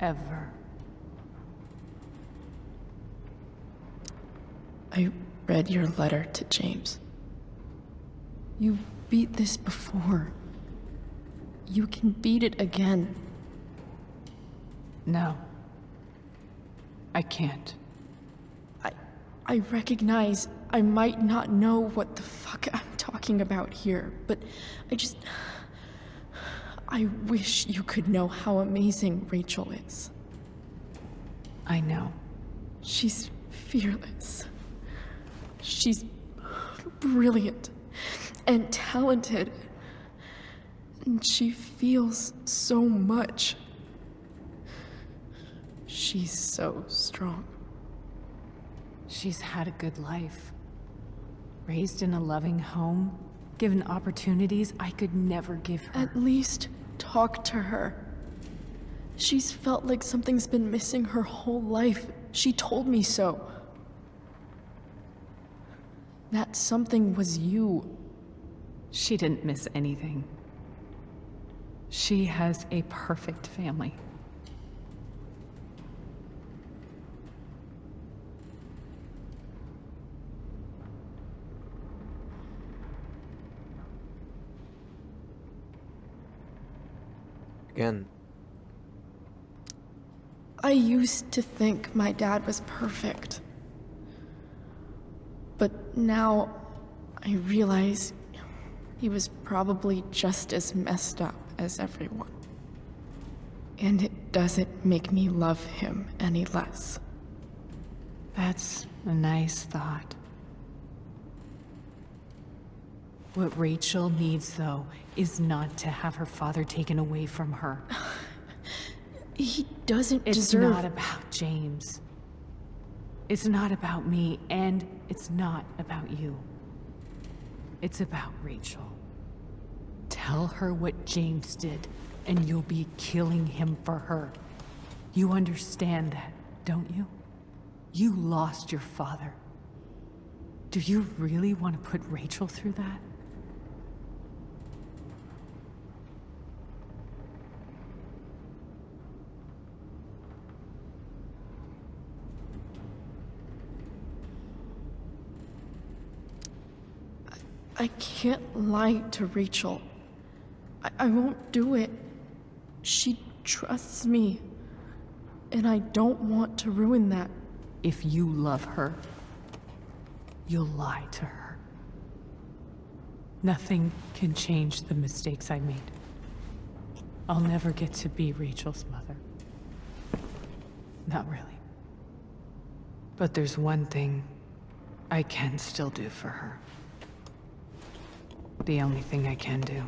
Ever. I read your letter to James. You beat this before. You can beat it again. No. I can't. I recognize I might not know what the fuck I'm talking about here, but I wish you could know how amazing Rachel is. I know. She's fearless. She's brilliant and talented. And she feels so much. She's so strong. She's had a good life. Raised in a loving home, given opportunities I could never give her. At least talk to her. She's felt like something's been missing her whole life. She told me so. That something was you. She didn't miss anything. She has a perfect family. Again, I used to think my dad was perfect. But now I realize he was probably just as messed up as everyone. And it doesn't make me love him any less. That's a nice thought. What Rachel needs, though, is not to have her father taken away from her. He doesn't It's deserve... not about James. It's not about me, and it's not about you. It's about Rachel. Tell her what James did, and you'll be killing him for her. You understand that, don't you? You lost your father. Do you really want to put Rachel through that? I can't lie to Rachel. I won't do it. She trusts me. And I don't want to ruin that. If you love her, you'll lie to her. Nothing can change the mistakes I made. I'll never get to be Rachel's mother. Not really. But there's one thing I can still do for her. The only thing I can do.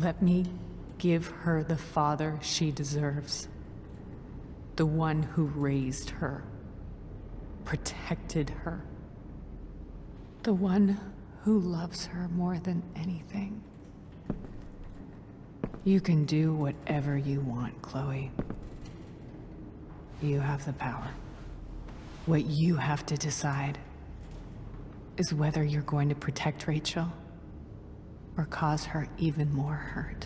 Let me give her the father she deserves. The one who raised her, protected her. The one who loves her more than anything. You can do whatever you want, Chloe. You have the power. What you have to decide is whether you're going to protect Rachel or cause her even more hurt.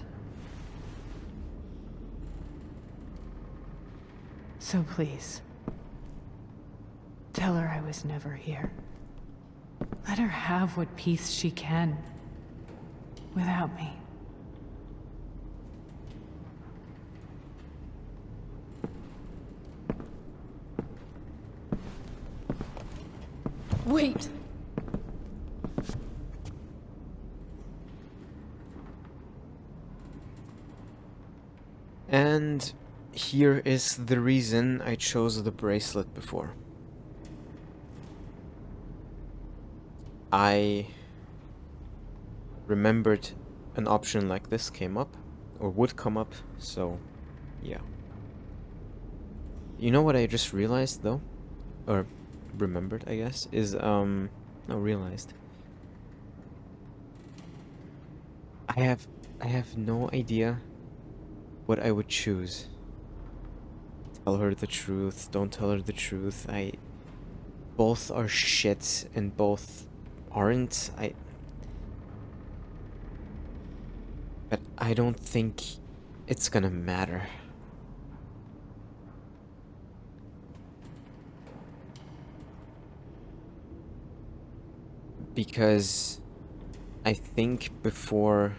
So please, tell her I was never here. Let her have what peace she can without me. Wait! And here is the reason I chose the bracelet before. I remembered an option like this came up, or would come up, so yeah. You know what I just realized though? Or remembered, I guess, is, no, realized. I have no idea what I would choose. Tell her the truth, don't tell her the truth. Both are shit and both aren't. But I don't think it's gonna matter. Because I think before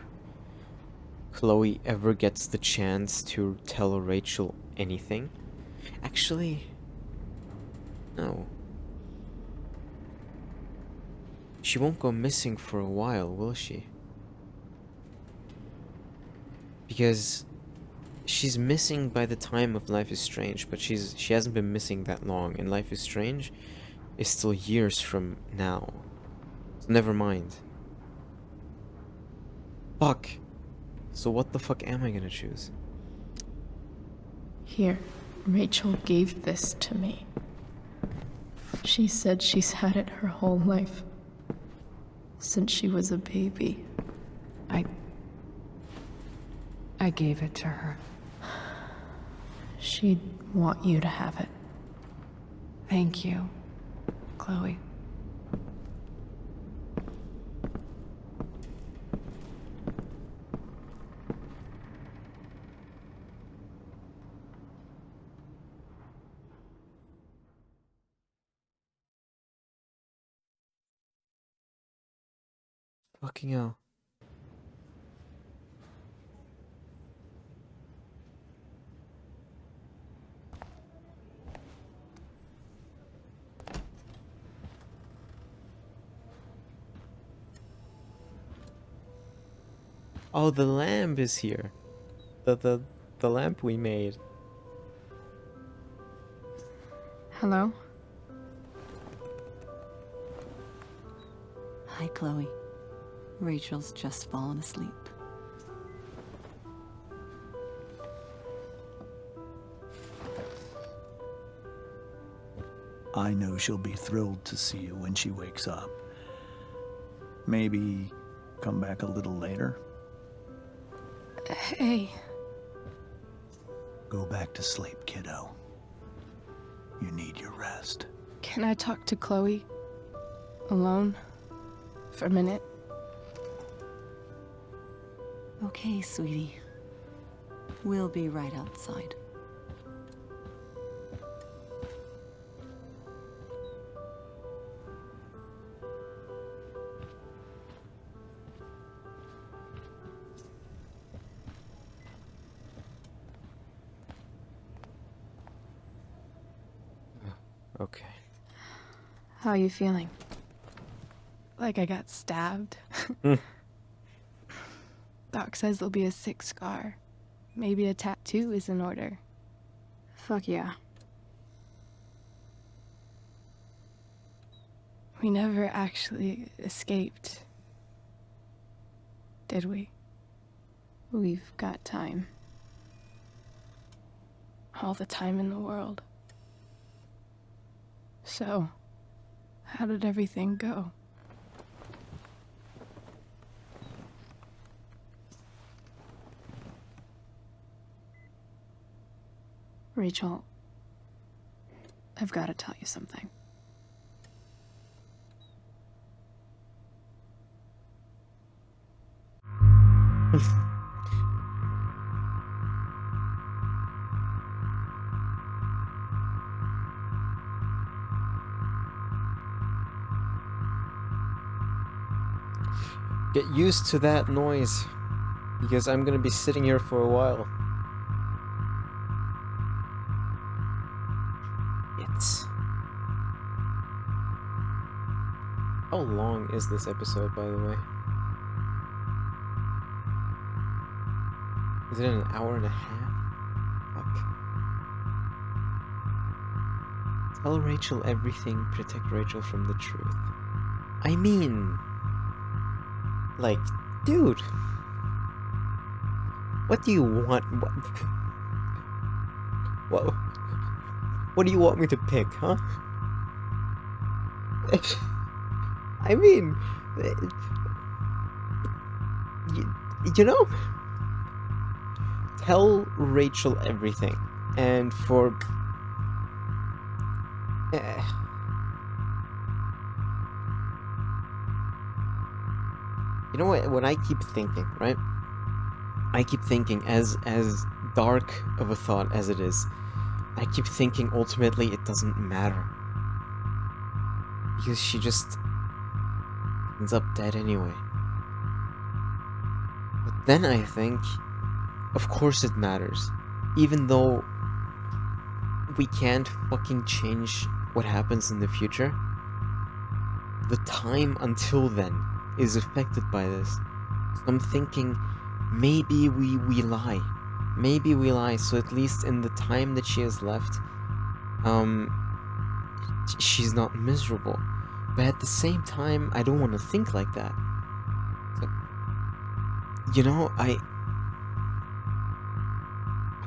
Chloe ever gets the chance to tell Rachel anything. Actually, no. She won't go missing for a while, will she? Because she's missing by the time of Life is Strange, but she hasn't been missing that long, and Life is Strange is still years from now. So never mind. Fuck. So what the fuck am I gonna choose? Here, Rachel gave this to me. She said she's had it her whole life. Since she was a baby. I gave it to her. She'd want you to have it. Thank you, Chloe. Fucking hell. Oh, the lamp is here. The lamp we made. Hello? Hi, Chloe. Rachel's just fallen asleep. I know she'll be thrilled to see you when she wakes up. Maybe come back a little later? Hey. Go back to sleep, kiddo. You need your rest. Can I talk to Chloe? Alone? For a minute? Okay, sweetie. We'll be right outside. Okay. How you feeling? Like I got stabbed? Doc says there'll be a sick scar. Maybe a tattoo is in order. Fuck yeah. We never actually escaped. Did we? We've got time. All the time in the world. So, how did everything go? Rachel, I've got to tell you something. Get used to that noise, because I'm gonna be sitting here for a while. How long is this episode, by the way? Is it an hour and a half? Fuck. Tell Rachel everything, protect Rachel from the truth. I mean... like, dude... what do you want? What do you want me to pick, huh? I mean... you know? Tell Rachel everything. And for... You know what I keep thinking, right? I keep thinking, as dark of a thought as it is, I keep thinking ultimately it doesn't matter. Because she just ends up dead anyway. But then I think, of course it matters. Even though we can't fucking change what happens in the future, the time until then is affected by this. So I'm thinking, maybe we lie. Maybe we lie, so at least in the time that she has left, she's not miserable. But at the same time, I don't want to think like that. So, you know, I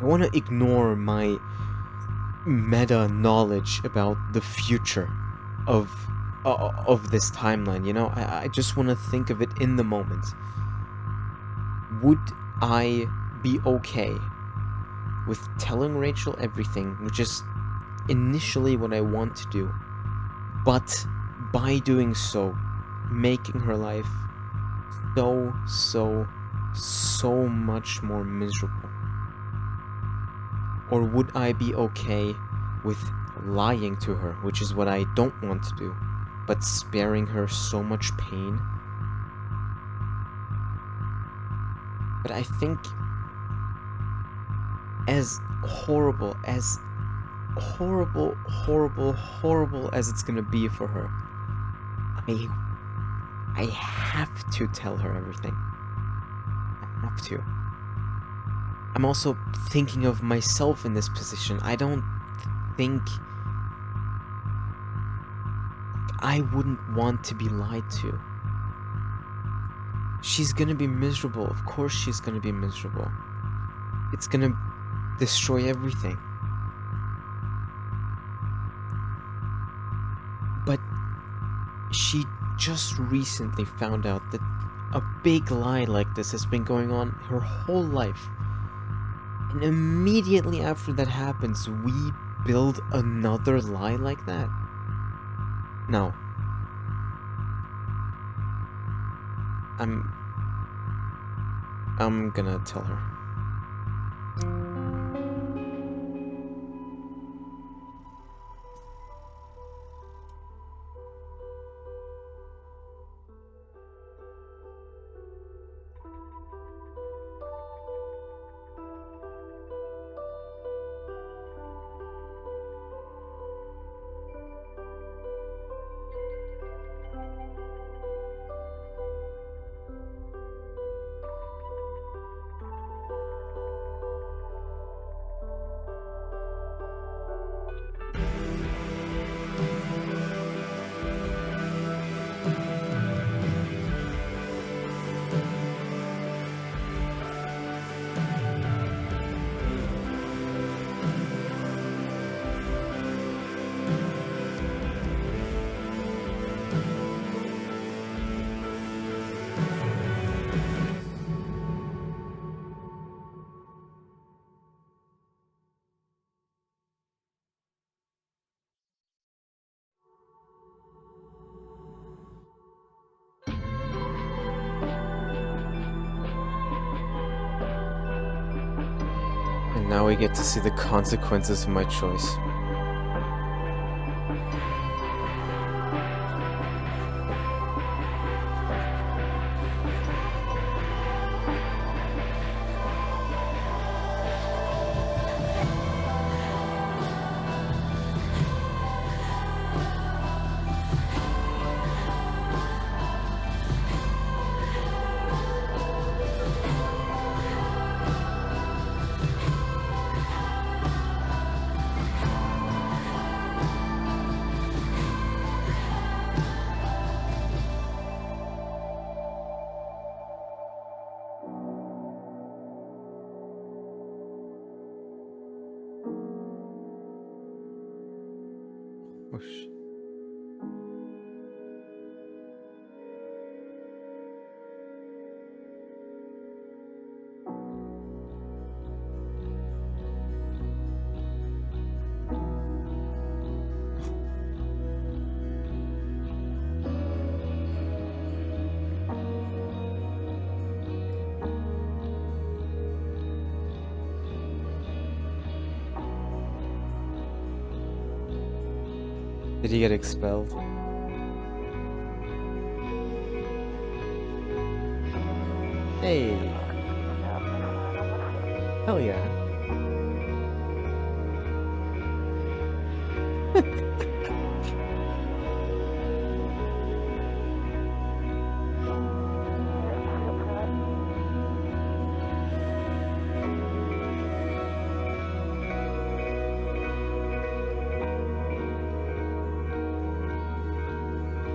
want to ignore my meta knowledge about the future of this timeline, you know? I just want to think of it in the moment. Would I be okay with telling Rachel everything, which is initially what I want to do, but by doing so, making her life so much more miserable? Or would I be okay with lying to her, which is what I don't want to do, but sparing her so much pain? But I think as horrible as it's gonna be for her, I have to tell her everything. I have to. I'm also thinking of myself in this position. I don't think... I wouldn't want to be lied to. She's gonna be miserable. Of course she's gonna be miserable. It's gonna destroy everything. But she just recently found out that a big lie like this has been going on her whole life. And immediately after that happens, we build another lie like that? No. I'm gonna tell her. Now we get to see the consequences of my choice. Oh, shit. Did he get expelled? Hey! Hell yeah.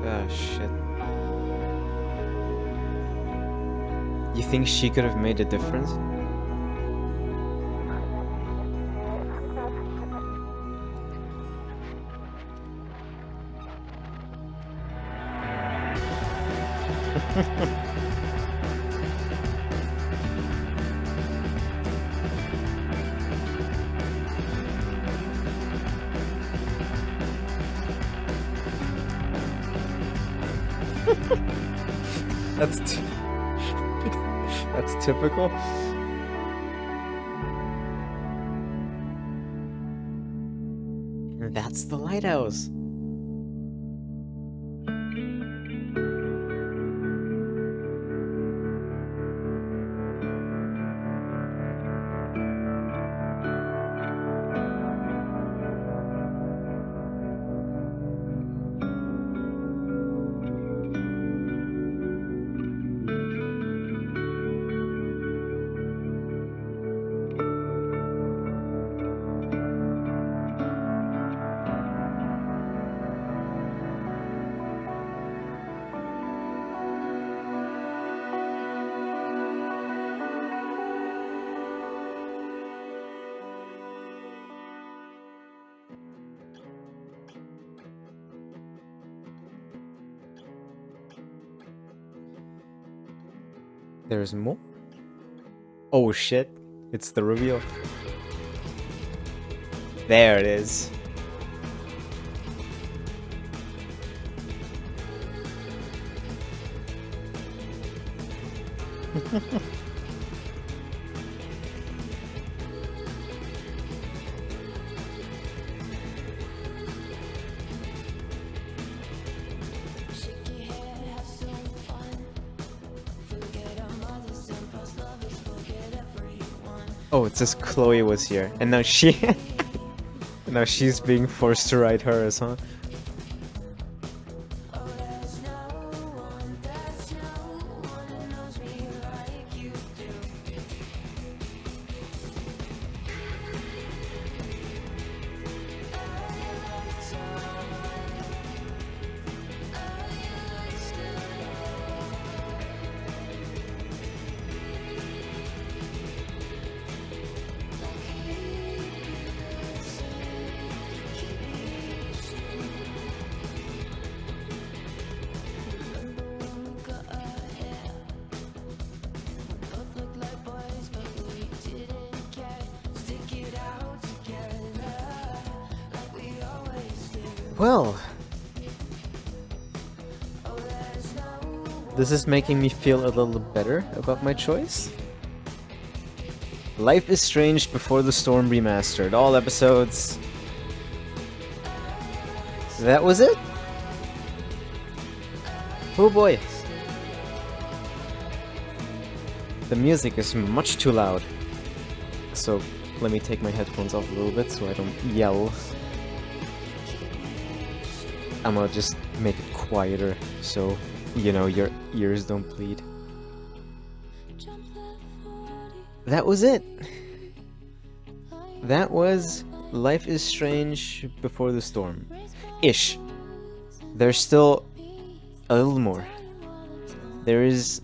Ah, shit. You think she could have made a difference? That's typical. And that's the lighthouse. There's more? Oh shit, it's the reveal. There it is. Oh, it says Chloe was here, and now now she's being forced to write hers, huh? Well, this is making me feel a little better about my choice. Life is Strange Before the Storm Remastered. All episodes. That was it? Oh boy. The music is much too loud. So let me take my headphones off a little bit so I don't yell. I'm gonna just make it quieter so, you know, your ears don't bleed. That was it. That was Life is Strange Before the Storm. Ish. There's still a little more. There is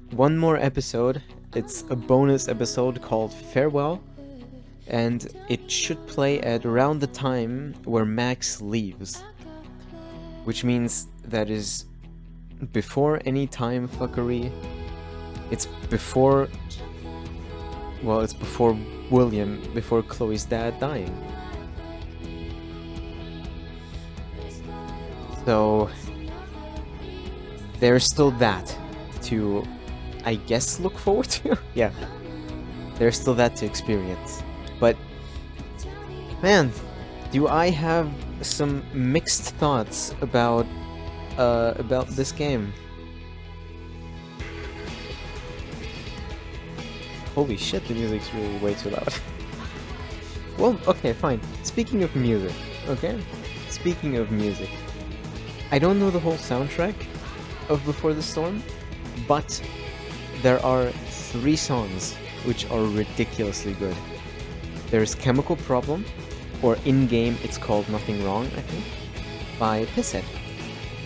one more episode. It's a bonus episode called Farewell, and it should play at around the time where Max leaves. Which means that is before any time fuckery. It's before... Well, it's before William, before Chloe's dad dying. So... there's still that to, I guess, look forward to? Yeah. There's still that to experience. But, man, do I have some mixed thoughts about this game. Holy shit, the music's really way too loud. Well, okay, fine. Speaking of music, okay? Speaking of music. I don't know the whole soundtrack of Before the Storm, but there are 3 songs which are ridiculously good. There's Chemical Problem, or in-game it's called Nothing Wrong, I think, by Pisshead.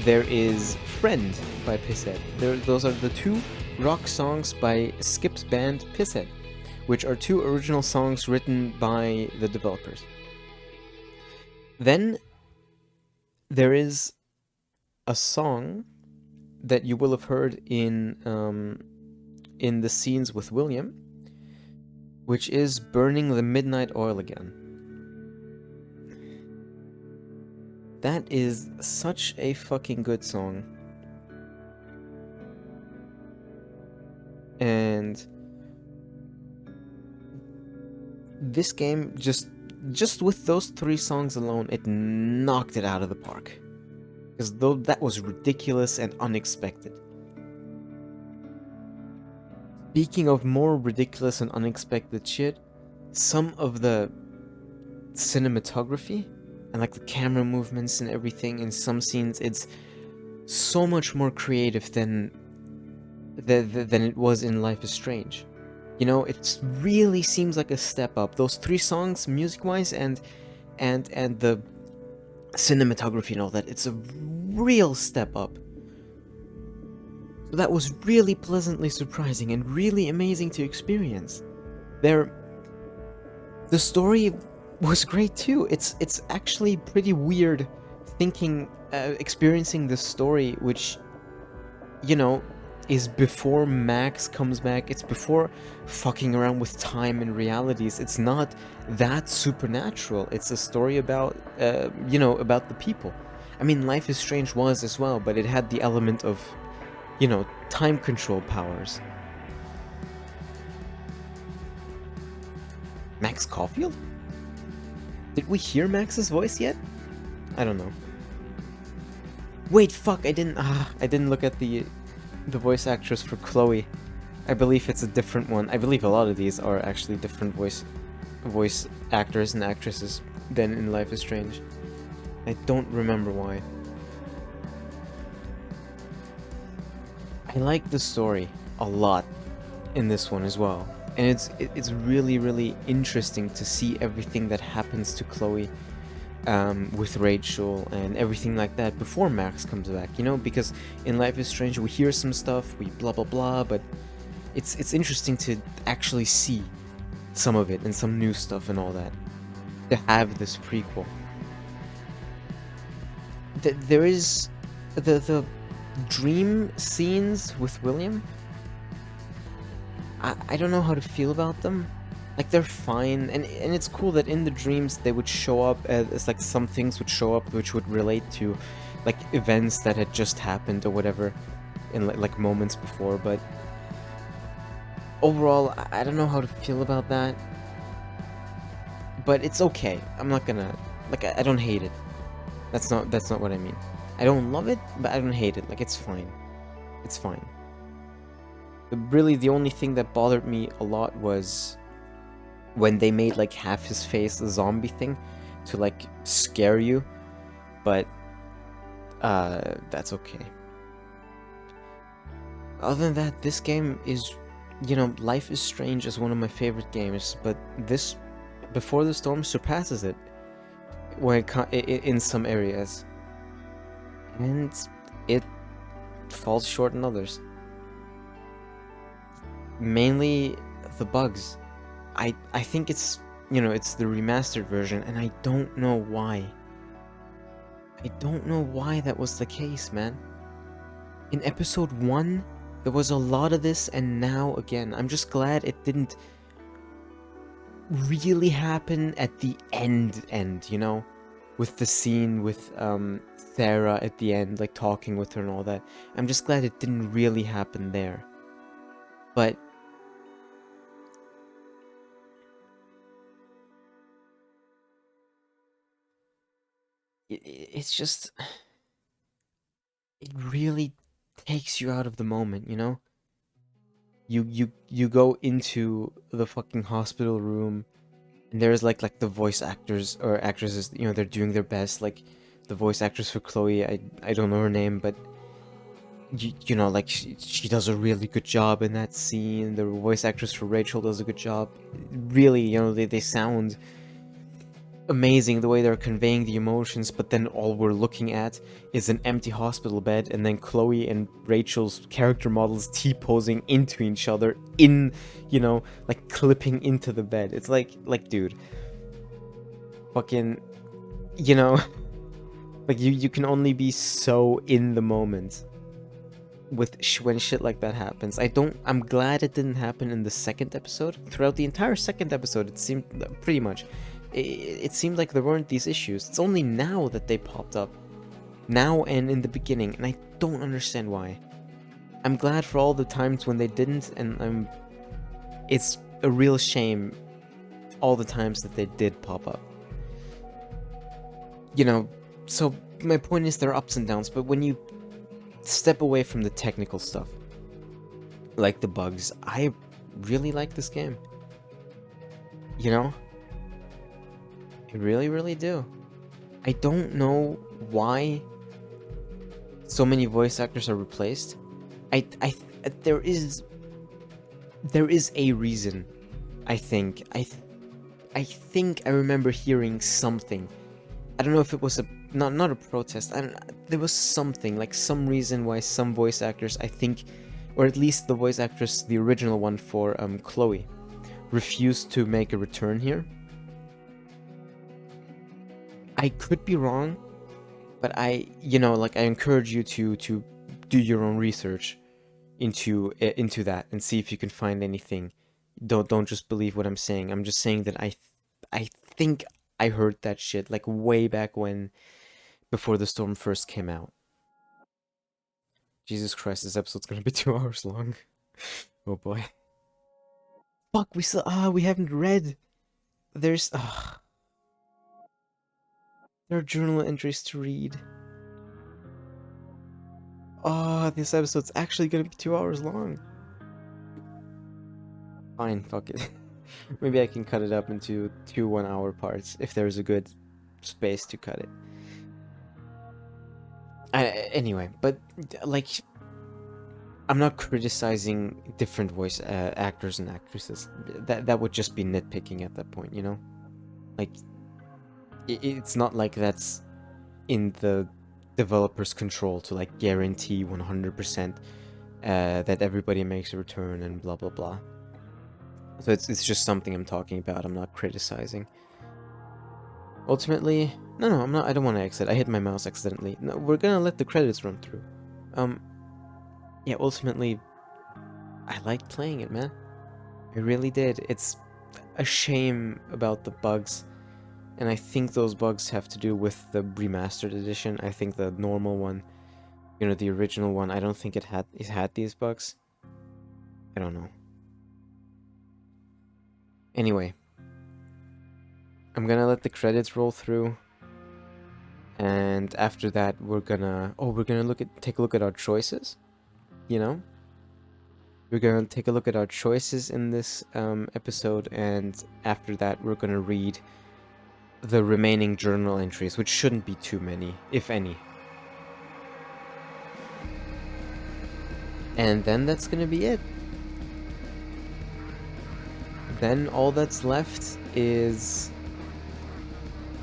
There is Friend by Pisshead. Those are the 2 rock songs by Skip's band Pisshead, which are 2 original songs written by the developers. Then there is a song that you will have heard in the scenes with William, which is Burning the Midnight Oil Again. That is such a fucking good song. And this game, just with those 3 songs alone, it knocked it out of the park. Because though that was ridiculous and unexpected. Speaking of more ridiculous and unexpected shit, some of the cinematography and like the camera movements and everything in some scenes, it's so much more creative than it was in Life is Strange. You know, it really seems like a step up. Those 3 songs, music-wise, and the cinematography and all that, it's a real step up. So that was really pleasantly surprising and really amazing to experience. The story was great too. It's actually pretty weird experiencing this story, which, you know, is before Max comes back. It's before fucking around with time and realities. It's not that supernatural. It's a story about, about the people. I mean, Life is Strange was as well, but it had the element of, time control powers. Max Caulfield? Did we hear Max's voice yet? I don't know. Wait, fuck, I didn't look at the voice actress for Chloe. I believe it's a different one. I believe a lot of these are actually different voice actors and actresses than in Life is Strange. I don't remember why. I like the story a lot in this one as well. And it's really, really interesting to see everything that happens to Chloe with Rachel and everything like that before Max comes back, because in Life is Strange we hear some stuff, we blah blah blah, but it's interesting to actually see some of it and some new stuff and all that, to have this prequel. There is the dream scenes with William. I don't know how to feel about them. Like, they're fine, and it's cool that in the dreams they would show up as like some things would show up which would relate to like events that had just happened or whatever in like moments before, but overall, I don't know how to feel about that. But it's okay. I'm not gonna, like, I don't hate it. That's not what I mean. I don't love it, but I don't hate it. Like, it's fine. It's fine. Really, the only thing that bothered me a lot was when they made, like, half his face a zombie thing to, like, scare you. But, that's okay. Other than that, this game is, you know, Life is Strange is one of my favorite games, but this, Before the Storm, surpasses it when in some areas, and it falls short in others. Mainly the bugs. I think it's, you know, it's the remastered version, and I don't know why. I don't know why that was the case, man. In episode 1, there was a lot of this, and now again. I'm just glad it didn't really happen at the end, you know? With the scene with Thera at the end, like talking with her and all that. I'm just glad it didn't really happen there. But it's just, it really takes you out of the moment, you know? You go into the fucking hospital room, and there's like the voice actors or actresses, you know, they're doing their best. Like the voice actress for Chloe, I don't know her name, but you know, like she does a really good job in that scene. The voice actress for Rachel does a good job. Really, you know, they sound amazing the way they're conveying the emotions, but then all we're looking at is an empty hospital bed, and then Chloe and Rachel's character models T-posing into each other in, you know, like clipping into the bed. It's like dude, fucking, you know, like you can only be so in the moment with when shit like that happens. I'm glad it didn't happen in the second episode. Throughout the entire second episode, it seemed pretty much, it seemed like there weren't these issues. It's only now that they popped up. Now and in the beginning, and I don't understand why. I'm glad for all the times when they didn't, and it's a real shame all the times that they did pop up. You know, so my point is there are ups and downs, but when you step away from the technical stuff, like the bugs, I really like this game. You know? I really, really do. I don't know why so many voice actors are replaced. There is a reason. I think I remember hearing something. I don't know if it was not a protest. There was something, like some reason why some voice actors, I think, or at least the voice actress, the original one for Chloe, refused to make a return here. I could be wrong, but you know, like, I encourage you to do your own research into that and see if you can find anything. Don't just believe what I'm saying. I'm just saying that I think I heard that shit like way back when, before the storm first came out. Jesus Christ, this episode's gonna be 2 hours long. Oh boy. Fuck, we haven't read. There are journal entries to read. Oh, this episode's actually gonna be 2 hours long. Fine, fuck it. Maybe I can cut it up into 2 1-hour parts if there's a good space to cut it. Anyway, but like, I'm not criticizing different voice actors and actresses. That would just be nitpicking at that point, you know? Like, it's not like that's in the developer's control to like guarantee 100% that everybody makes a return and blah blah blah. So it's just something I'm talking about. I'm not criticizing. Ultimately, no, I'm not. I don't want to exit. I hit my mouse accidentally. No, we're gonna let the credits run through. Yeah. Ultimately, I liked playing it, man. I really did. It's a shame about the bugs, and I think those bugs have to do with the remastered edition. I think the normal one, the original one, I don't think it had these bugs. I don't know. Anyway, I'm gonna let the credits roll through, and after that we're gonna take a look at our choices. You know, we're gonna take a look at our choices in this episode, and after that we're gonna read the remaining journal entries, which shouldn't be too many, if any. And then that's gonna be it. Then all that's left is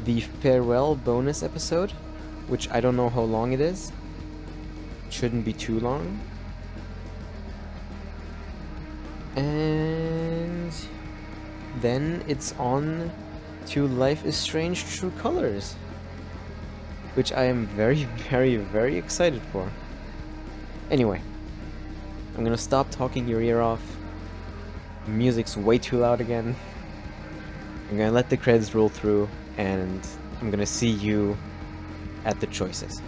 the farewell bonus episode, which I don't know how long it is. It shouldn't be too long. And then it's on to Life is Strange True Colors, which I am very, very, very excited for. Anyway, I'm gonna stop talking your ear off. The music's way too loud again. I'm gonna let the credits roll through, and I'm gonna see you at the choices.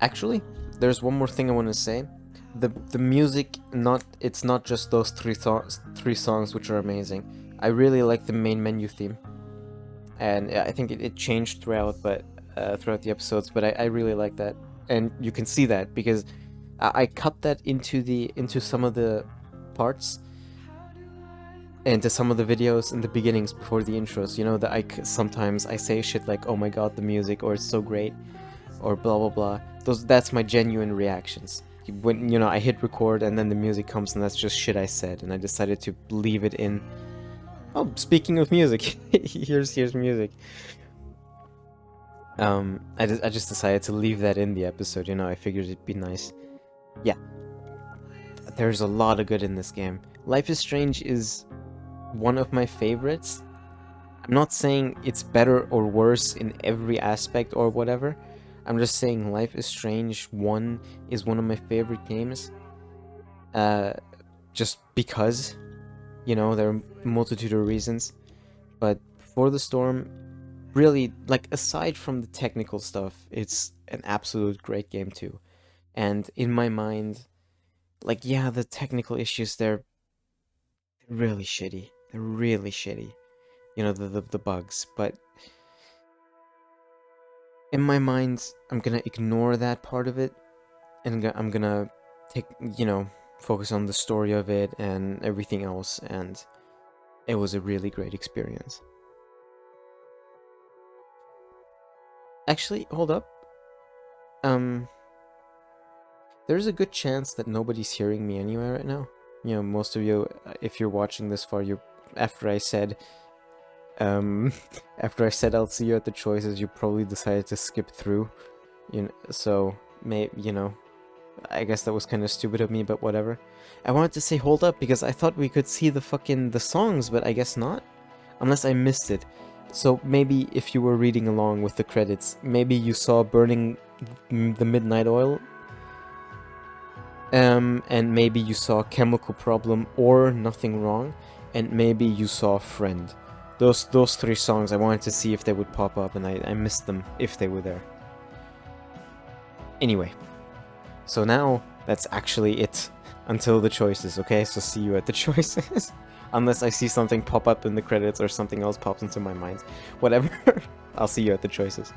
Actually, there's one more thing I want to say. The music, it's not just those three songs which are amazing. I really like the main menu theme, and I think it changed throughout the episodes, but I really like that, and you can see that because I cut that into some of the parts, into some of the videos in the beginnings before the intros. You know that sometimes I say shit like, "Oh my god, the music," or "It's so great," or blah blah blah. That's my genuine reactions. When, you know, I hit record and then the music comes and that's just shit I said, and I decided to leave it in. Oh, speaking of music, here's music. I just decided to leave that in the episode, you know, I figured it'd be nice. Yeah. There's a lot of good in this game. Life is Strange is one of my favorites. I'm not saying it's better or worse in every aspect or whatever. I'm just saying Life is Strange 1 is one of my favorite games. Just because, you know, there are a multitude of reasons. But Before the Storm, really, like, aside from the technical stuff, it's an absolute great game too. And in my mind, like, yeah, the technical issues, they're really shitty. They're really shitty. You know, the bugs. But in my mind, I'm gonna ignore that part of it, and I'm gonna focus on the story of it and everything else, and it was a really great experience. Actually, hold up. There's a good chance that nobody's hearing me anyway right now. You know, most of you, if you're watching this far, after I said I'll see you at the choices, you probably decided to skip through. So I guess that was kind of stupid of me, but whatever. I wanted to say hold up because I thought we could see the songs, but I guess not, unless I missed it. So maybe if you were reading along with the credits, maybe you saw Burning the Midnight Oil, and maybe you saw Chemical Problem or Nothing Wrong, and maybe you saw Friend. Those three songs, I wanted to see if they would pop up, and I missed them if they were there. Anyway, so now that's actually it until the choices, okay? So see you at the choices. Unless I see something pop up in the credits or something else pops into my mind. Whatever. I'll see you at the choices.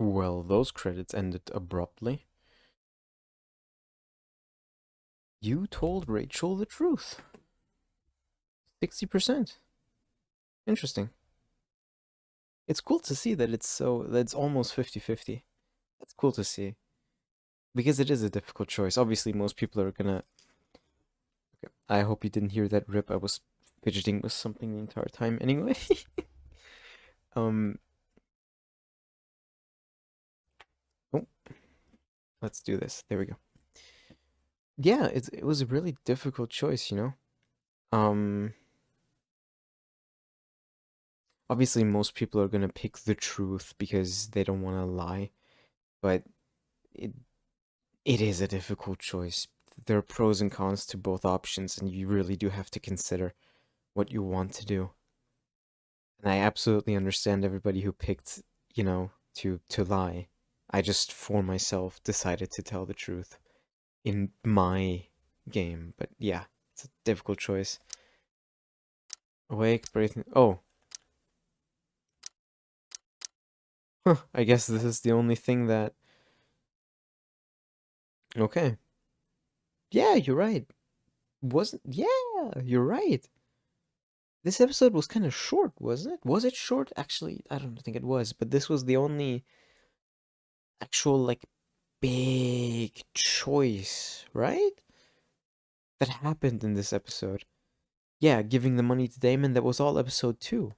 Well, those credits ended abruptly. You told Rachel the truth. 60%. Interesting. It's cool to see that it's almost 50-50. That's cool to see. Because it is a difficult choice. Obviously, most people are gonna... Okay. I hope you didn't hear that rip. I was fidgeting with something the entire time anyway. um... Oh. Let's do this. There we go. Yeah, it was a really difficult choice, you know? Obviously, most people are gonna pick the truth because they don't want to lie, but it it is a difficult choice. There are pros and cons to both options, and you really do have to consider what you want to do. And I absolutely understand everybody who picked, you know, to lie. I just, for myself, decided to tell the truth in my game. But yeah, it's a difficult choice. Awake, breathing. Oh. Huh, I guess this is the only thing that... Okay. Yeah, you're right. Wasn't... Yeah, you're right. This episode was kind of short, wasn't it? Was it short? Actually, I don't think it was, but this was the only actual, like, big choice, right? That happened in this episode. Yeah, giving the money to Damon, that was all episode 2.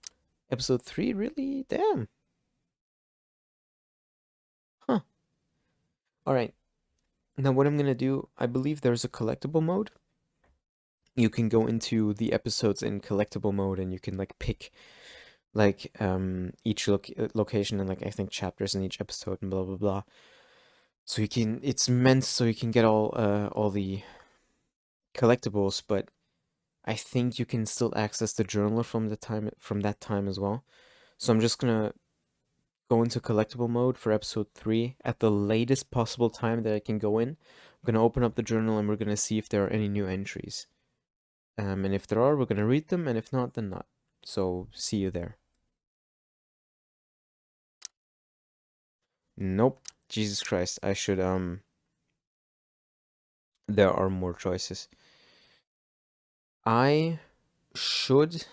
Episode 3, really? Damn. Huh. Alright. Now what I'm gonna do, I believe there's a collectible mode. You can go into the episodes in collectible mode and you can, like, pick, like, each location and, like, I think chapters in each episode and blah blah blah. So you can, it's meant so you can get all the collectibles, but I think you can still access the journal from that time as well. So I'm just gonna go into collectible mode for episode 3 at the latest possible time that I can go in. I'm gonna open up the journal and we're gonna see if there are any new entries. And if there are, we're gonna read them, and if not, then not. So see you there. Nope. Jesus Christ, I should, there are more choices. I should...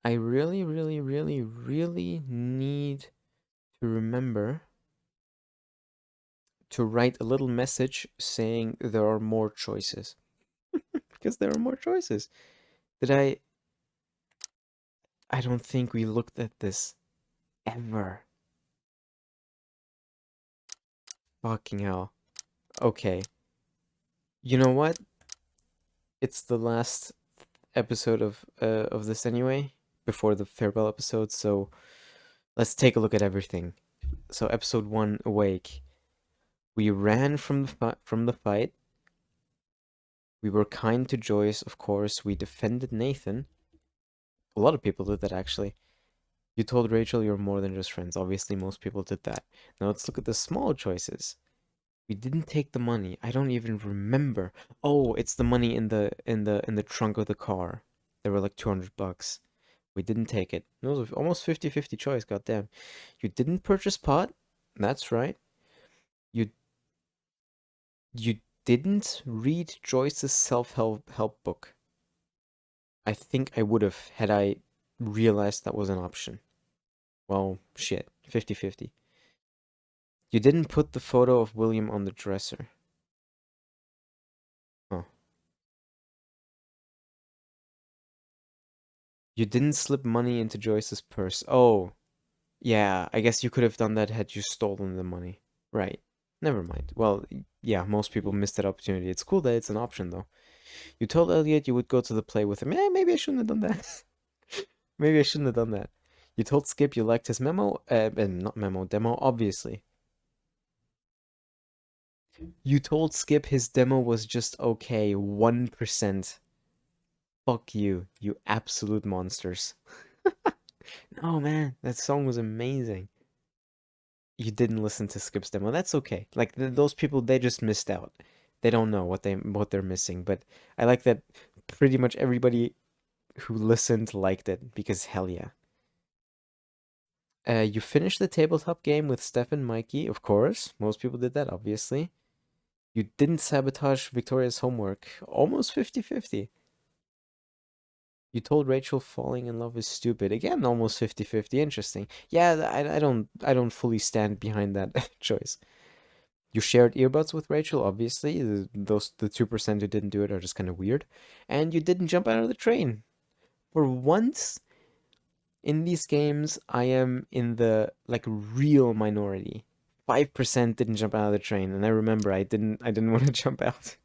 I really, really, really, really need to remember to write a little message saying there are more choices. Because there are more choices. I don't think we looked at this ever. Fucking hell. Okay. You know what? It's the last episode of this anyway, before the farewell episode, so let's take a look at everything. So episode 1, Awake. We ran from the fight. We were kind to Joyce, of course. We defended Nathan. A lot of people did that, actually. You told Rachel you're more than just friends. Obviously, most people did that. Now let's look at the small choices. We didn't take the money. I don't even remember. Oh, it's the money in the trunk of the car. There were like $200. We didn't take it. It was almost 50-50 choice, goddamn. You didn't purchase pot. That's right. You didn't read Joyce's self-help book. I think I would have had I realized that was an option. Well, shit. 50-50. You didn't put the photo of William on the dresser. Huh. You didn't slip money into Joyce's purse. Oh. Yeah, I guess you could have done that had you stolen the money. Right. Never mind. Well, yeah, most people missed that opportunity. It's cool that it's an option, though. You told Elliot you would go to the play with him. Maybe I shouldn't have done that. Maybe I shouldn't have done that. You told Skip you liked his memo, not memo, demo, obviously. You told Skip his demo was just okay, 1%. Fuck you, you absolute monsters. Oh man, that song was amazing. You didn't listen to Skip's demo. That's okay. Like those people, they just missed out. They don't know what they're missing. But I like that pretty much everybody who listened liked it, because hell yeah. You finished the tabletop game with Steph and Mikey, of course. Most people did that, obviously. You didn't sabotage Victoria's homework. Almost 50-50. You told Rachel falling in love is stupid. Again, almost 50-50. Interesting. Yeah, I don't fully stand behind that choice. You shared earbuds with Rachel, obviously. The 2% who didn't do it are just kind of weird. And you didn't jump out of the train. For once in these games, I am in the like real minority. 5% didn't jump out of the train, and I remember I didn't want to jump out.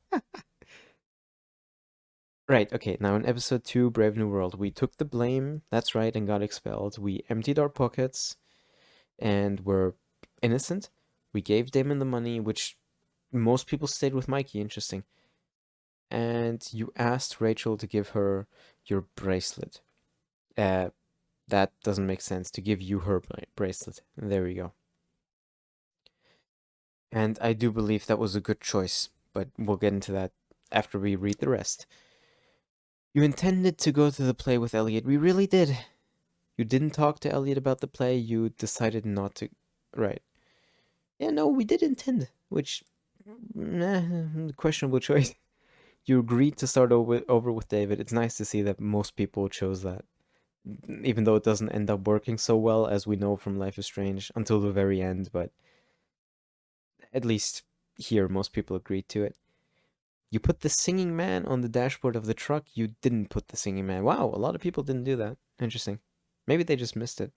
Right, okay, now in episode 2, Brave New World, we took the blame, that's right, and got expelled. We emptied our pockets and were innocent. We gave Damon the money, which most people stayed with Mikey, interesting. And you asked Rachel to give her your bracelet. That doesn't make sense, to give you her bracelet. There we go. And I do believe that was a good choice, but we'll get into that after we read the rest. You intended to go to the play with Elliot. We really did. You didn't talk to Elliot about the play. You decided not to. Right. Yeah, no, we did intend, which, questionable choice. You agreed to start over with David. It's nice to see that most people chose that, even though it doesn't end up working so well, as we know from Life is Strange, until the very end, but at least here, most people agreed to it. You put the singing man on the dashboard of the truck. You didn't put the singing man. Wow, a lot of people didn't do that. Interesting. Maybe they just missed it.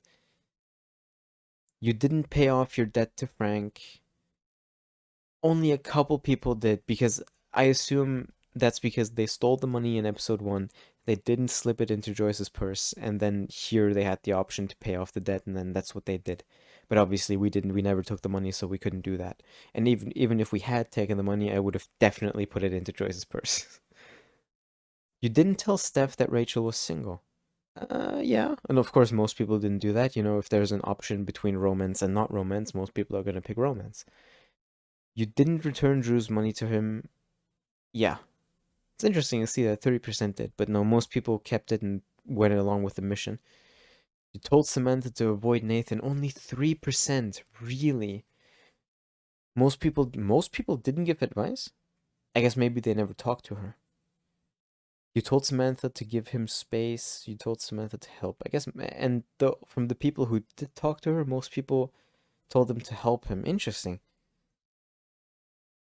You didn't pay off your debt to Frank. Only a couple people did, because I assume that's because they stole the money in episode 1. They didn't slip it into Joyce's purse, and then here they had the option to pay off the debt, and then that's what they did. But obviously we didn't. We never took the money, so we couldn't do that. And even if we had taken the money, I would have definitely put it into Joyce's purse. You didn't tell Steph that Rachel was single. Yeah. And of course, most people didn't do that. You know, if there's an option between romance and not romance, most people are going to pick romance. You didn't return Drew's money to him. Yeah. It's interesting to see that 30% did, but no, most people kept it and went along with the mission. You told Samantha to avoid Nathan. Only 3%. Really? Most people didn't give advice? I guess maybe they never talked to her. You told Samantha to give him space. You told Samantha to help. I guess, and from the people who did talk to her, most people told him to help him. Interesting.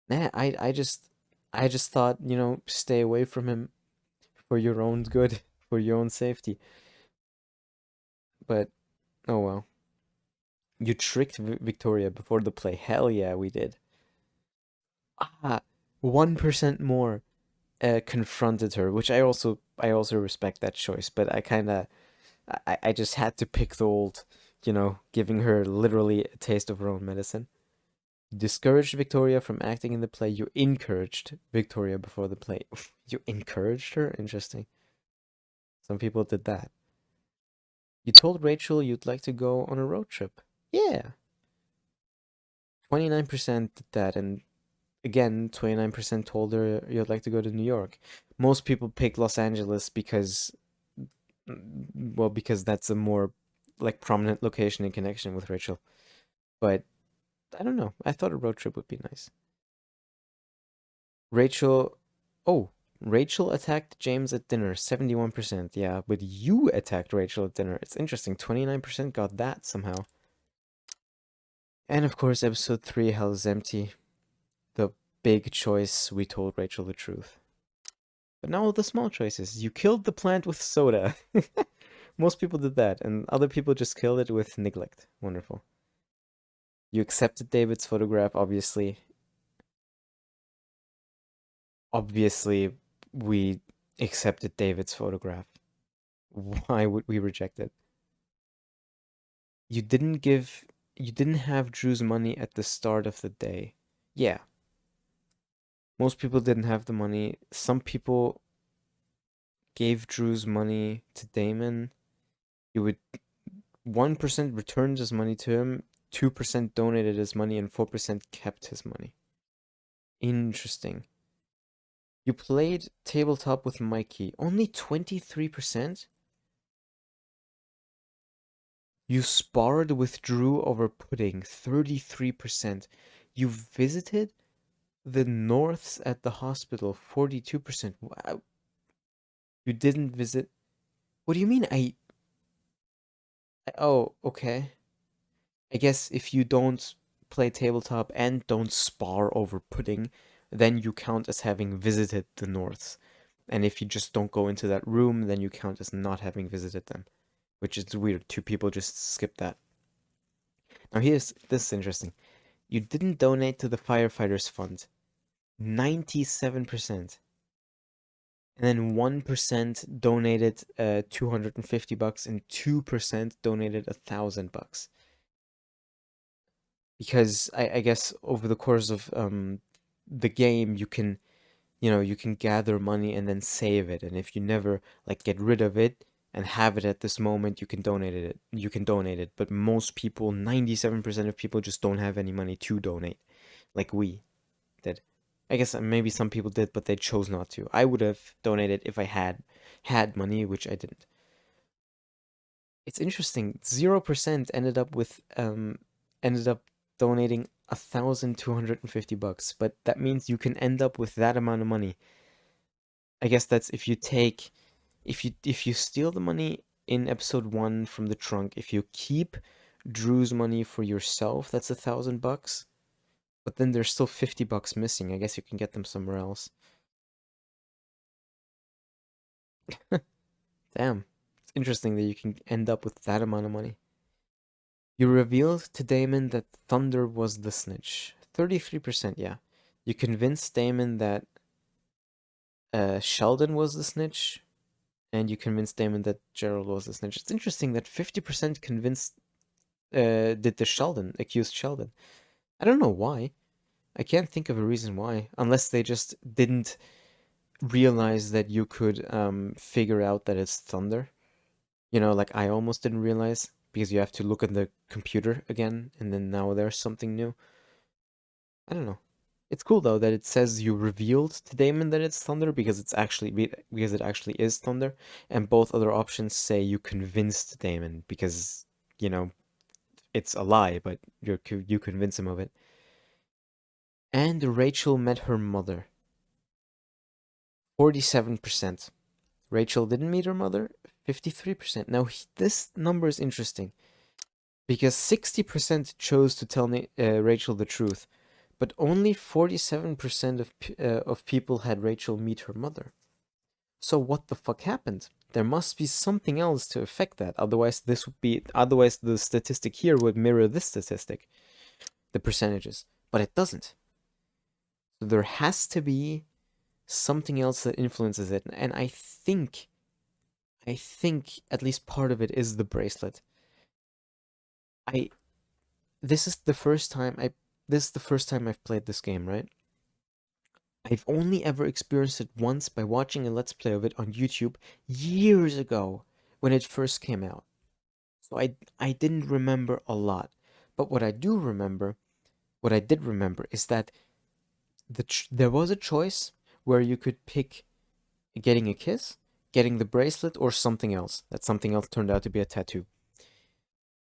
Nah, I just thought, stay away from him for your own good, for your own safety. But, oh well. You tricked Victoria before the play. Hell yeah, we did. 1% more confronted her, which I also respect that choice, but I just had to pick the old, giving her literally a taste of her own medicine. Discouraged Victoria from acting in the play. You encouraged Victoria before the play. You encouraged her? Interesting. Some people did that. You told Rachel you'd like to go on a road trip. Yeah. 29% did that, and again, 29% told her you'd like to go to New York. Most people pick Los Angeles because that's a more like prominent location in connection with Rachel. But I don't know. I thought a road trip would be nice. Rachel attacked James at dinner, 71%. Yeah, but you attacked Rachel at dinner. It's interesting. 29% got that somehow. And of course, episode 3, Hell is Empty. The big choice, we told Rachel the truth. But now all the small choices. You killed the plant with soda. Most people did that, and other people just killed it with neglect. Wonderful. You accepted David's photograph, obviously. Obviously, we accepted David's photograph. Why would we reject it? You didn't have Drew's money at the start of the day. Yeah. Most people didn't have the money. Some people gave Drew's money to Damon. 1% returned his money to him, 2% donated his money, and 4% kept his money. Interesting. You played tabletop with Mikey. Only 23%? You sparred with Drew over pudding. 33%. You visited the Norths at the hospital. 42%. Wow. You didn't visit... What do you mean Oh, okay. I guess if you don't play tabletop and don't spar over pudding, then you count as having visited the Norths. And if you just don't go into that room, then you count as not having visited them. Which is weird. 2 people just skip that. Now this is interesting. You didn't donate to the firefighters fund. 97%. And then 1% donated $250 and 2% donated $1,000. Because I guess over the course of the game you can gather money and then save it, and if you never like get rid of it and have it at this moment, you can donate it. But most people, 97% of people, just don't have any money to donate, like we did. I guess maybe some people did, but they chose not to. I would have donated if I had money, which I didn't. It's interesting. 0% ended up donating $1,250, but that means you can end up with that amount of money. I guess that's if you steal the money in episode 1 from the trunk, if you keep Drew's money for yourself, that's $1,000. But then there's still $50 missing. I guess you can get them somewhere else. Damn. It's interesting that you can end up with that amount of money. You revealed to Damon that Thunder was the snitch. 33%, yeah. You convinced Damon that Sheldon was the snitch, and you convinced Damon that Gerald was the snitch. It's interesting that 50% convinced accused Sheldon. I don't know why. I can't think of a reason why, unless they just didn't realize that you could figure out that it's Thunder. You know, like I almost didn't realize, because you have to look at the computer again, and then now there's something new. I don't know. It's cool though that it says you revealed to Damon that it's Thunder, because it actually is Thunder, and both other options say you convinced Damon, because you know it's a lie, but you convince him of it. And Rachel met her mother. 47%. Rachel didn't meet her mother. 53%. Now this number is interesting, because 60% chose to tell Rachel the truth, but only 47% of people had Rachel meet her mother. So what the fuck happened? There must be something else to affect that. Otherwise the statistic here would mirror this statistic, the percentages, but it doesn't. So there has to be something else that influences it, and I think at least part of it is the bracelet. This is the first time I've played this game, right? I've only ever experienced it once by watching a Let's Play of it on YouTube years ago when it first came out. So I didn't remember a lot. But what I did remember is that there was a choice where you could pick getting a kiss, getting the bracelet, or something else. That something else turned out to be a tattoo.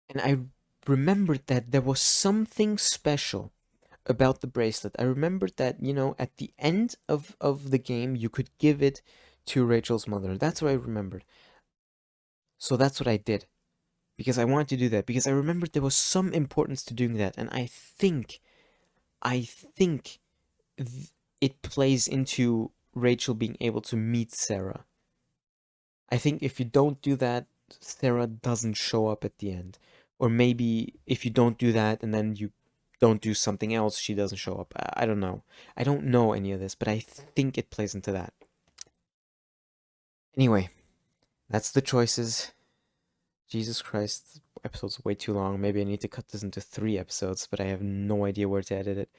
And I remembered that there was something special about the bracelet. I remembered that, you know, at the end of the game, you could give it to Rachel's mother. That's what I remembered. So that's what I did, because I wanted to do that, because I remembered there was some importance to doing that, and I think it plays into Rachel being able to meet Sarah. I think if you don't do that, Sarah doesn't show up at the end. Or maybe if you don't do that and then you don't do something else, she doesn't show up. I don't know. I don't know any of this, but I think it plays into that. Anyway, that's the choices. Jesus Christ, episode's way too long. Maybe I need to cut this into 3 episodes, but I have no idea where to edit it.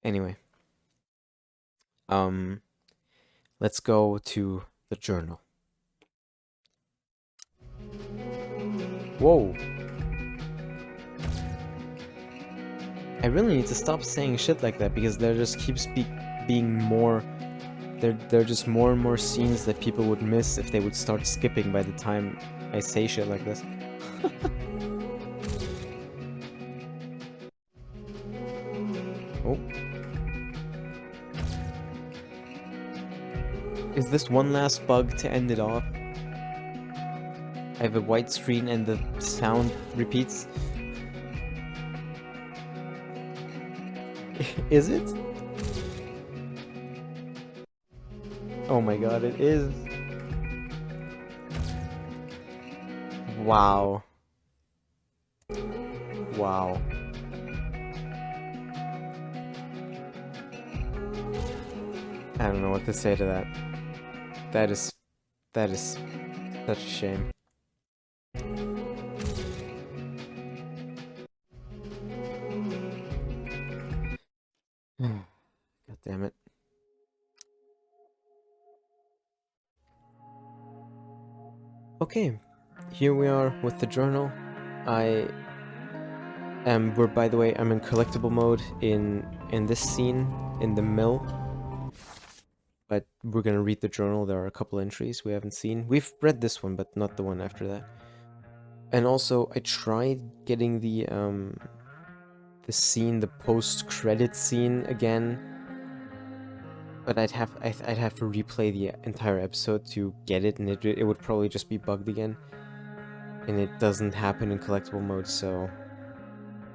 Anyway. Let's go to the journal. Whoa. I really need to stop saying shit like that, because there just keeps being more There are just more and more scenes that people would miss if they would start skipping by the time I say shit like this. Oh. Is this one last bug to end it off? I have a white screen and the sound repeats. Is it? Oh my god, it is. Wow. Wow. I don't know what to say to that. That is such a shame. God damn it. Okay, here we are with the journal. By the way, I'm in collectible mode in this scene in the mill. But we're gonna read the journal. There are a couple entries we haven't seen. We've read this one, but not the one after that. And also, I tried getting the scene, the post-credit scene again, but I'd have to replay the entire episode to get it, and it would probably just be bugged again. And it doesn't happen in collectible mode, so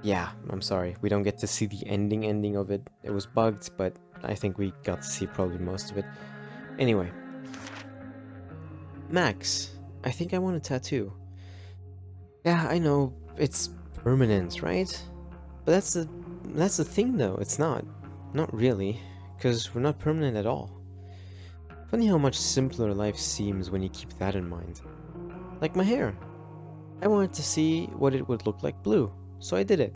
yeah, I'm sorry. We don't get to see the ending of it. It was bugged, but I think we got to see probably most of it. Anyway. Max, I think I want a tattoo. Yeah, I know, it's permanent, right? But that's the thing though, it's not. Not really, because we're not permanent at all. Funny how much simpler life seems when you keep that in mind. Like my hair. I wanted to see what it would look like blue, so I did it.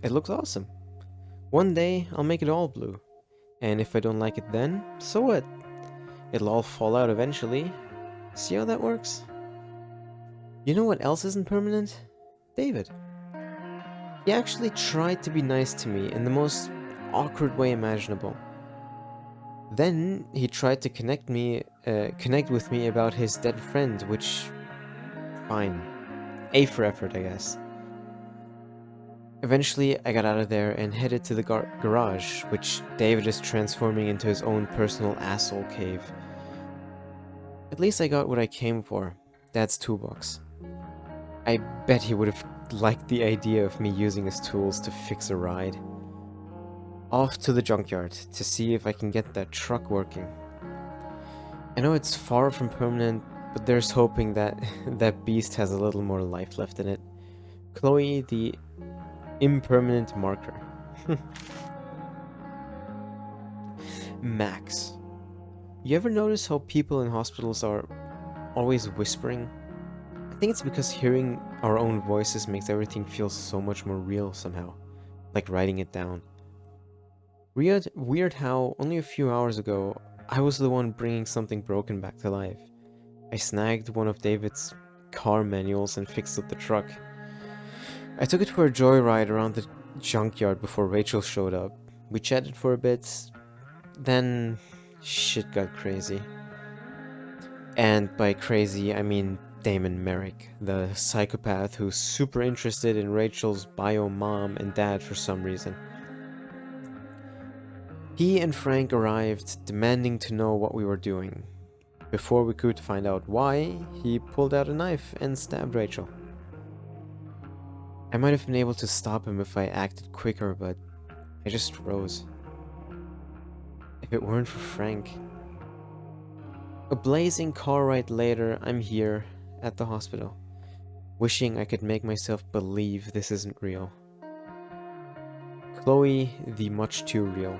It looks awesome. One day, I'll make it all blue. And if I don't like it then, so what? It'll all fall out eventually. See how that works? You know what else isn't permanent? David. He actually tried to be nice to me in the most awkward way imaginable. Then he tried to connect with me about his dead friend, which... fine. A for effort, I guess. Eventually, I got out of there and headed to the garage, which David is transforming into his own personal asshole cave. At least I got what I came for, Dad's toolbox. I bet he would have liked the idea of me using his tools to fix a ride. Off to the junkyard to see if I can get that truck working. I know it's far from permanent, but there's hoping that that beast has a little more life left in it. Chloe, the impermanent marker. Max. You ever notice how people in hospitals are always whispering? I think it's because hearing our own voices makes everything feel so much more real somehow, like writing it down. Weird how, only a few hours ago, I was the one bringing something broken back to life. I snagged one of David's car manuals and fixed up the truck. I took it for a joyride around the junkyard before Rachel showed up. We chatted for a bit, then shit got crazy. And by crazy, I mean Damon Merrick, the psychopath who's super interested in Rachel's bio mom and dad for some reason. He and Frank arrived, demanding to know what we were doing. Before we could find out why, he pulled out a knife and stabbed Rachel. I might have been able to stop him if I acted quicker, but I just froze. If it weren't for Frank... A blazing car ride later, I'm here, at the hospital, wishing I could make myself believe this isn't real. Chloe, the much too real.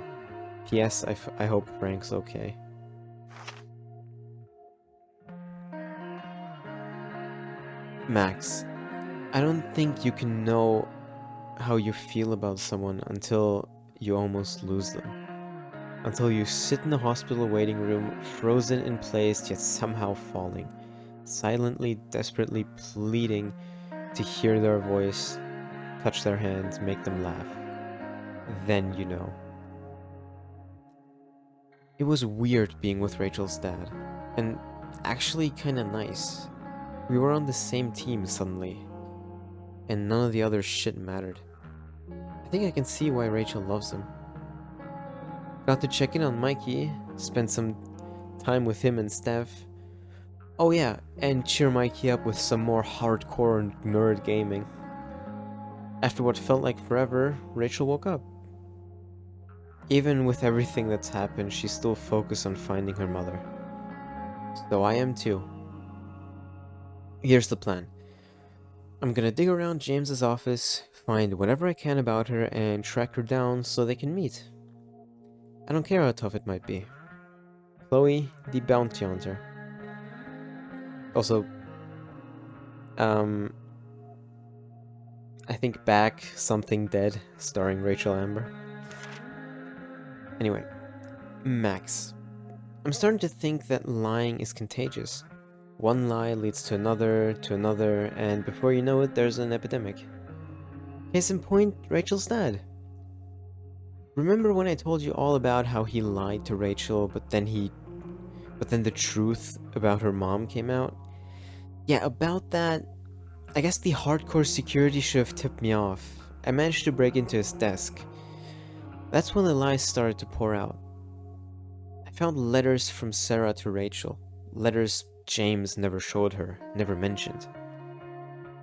P.S. I hope Frank's okay. Max, I don't think you can know how you feel about someone until you almost lose them. Until you sit in the hospital waiting room, frozen in place yet somehow falling, silently, desperately pleading to hear their voice, touch their hands, make them laugh. Then you know. It was weird being with Rachel's dad, and actually kinda nice. We were on the same team suddenly, and none of the other shit mattered. I think I can see why Rachel loves him. Got to check in on Mikey, spend some time with him and Steph. Oh yeah, and cheer Mikey up with some more hardcore nerd gaming. After what felt like forever, Rachel woke up. Even with everything that's happened, she's still focused on finding her mother. So I am too. Here's the plan. I'm gonna dig around James's office, find whatever I can about her, and track her down so they can meet. I don't care how tough it might be. Chloe, the bounty hunter. Also, I think Back, Something Dead, starring Rachel Amber. Anyway, Max. I'm starting to think that lying is contagious. One lie leads to another, and before you know it, there's an epidemic. Case in point, Rachel's dad. Remember when I told you all about how he lied to Rachel, but then the truth about her mom came out? Yeah, about that, I guess the hardcore security should have tipped me off. I managed to break into his desk. That's when the lies started to pour out. I found letters from Sarah to Rachel. Letters James never showed her, never mentioned.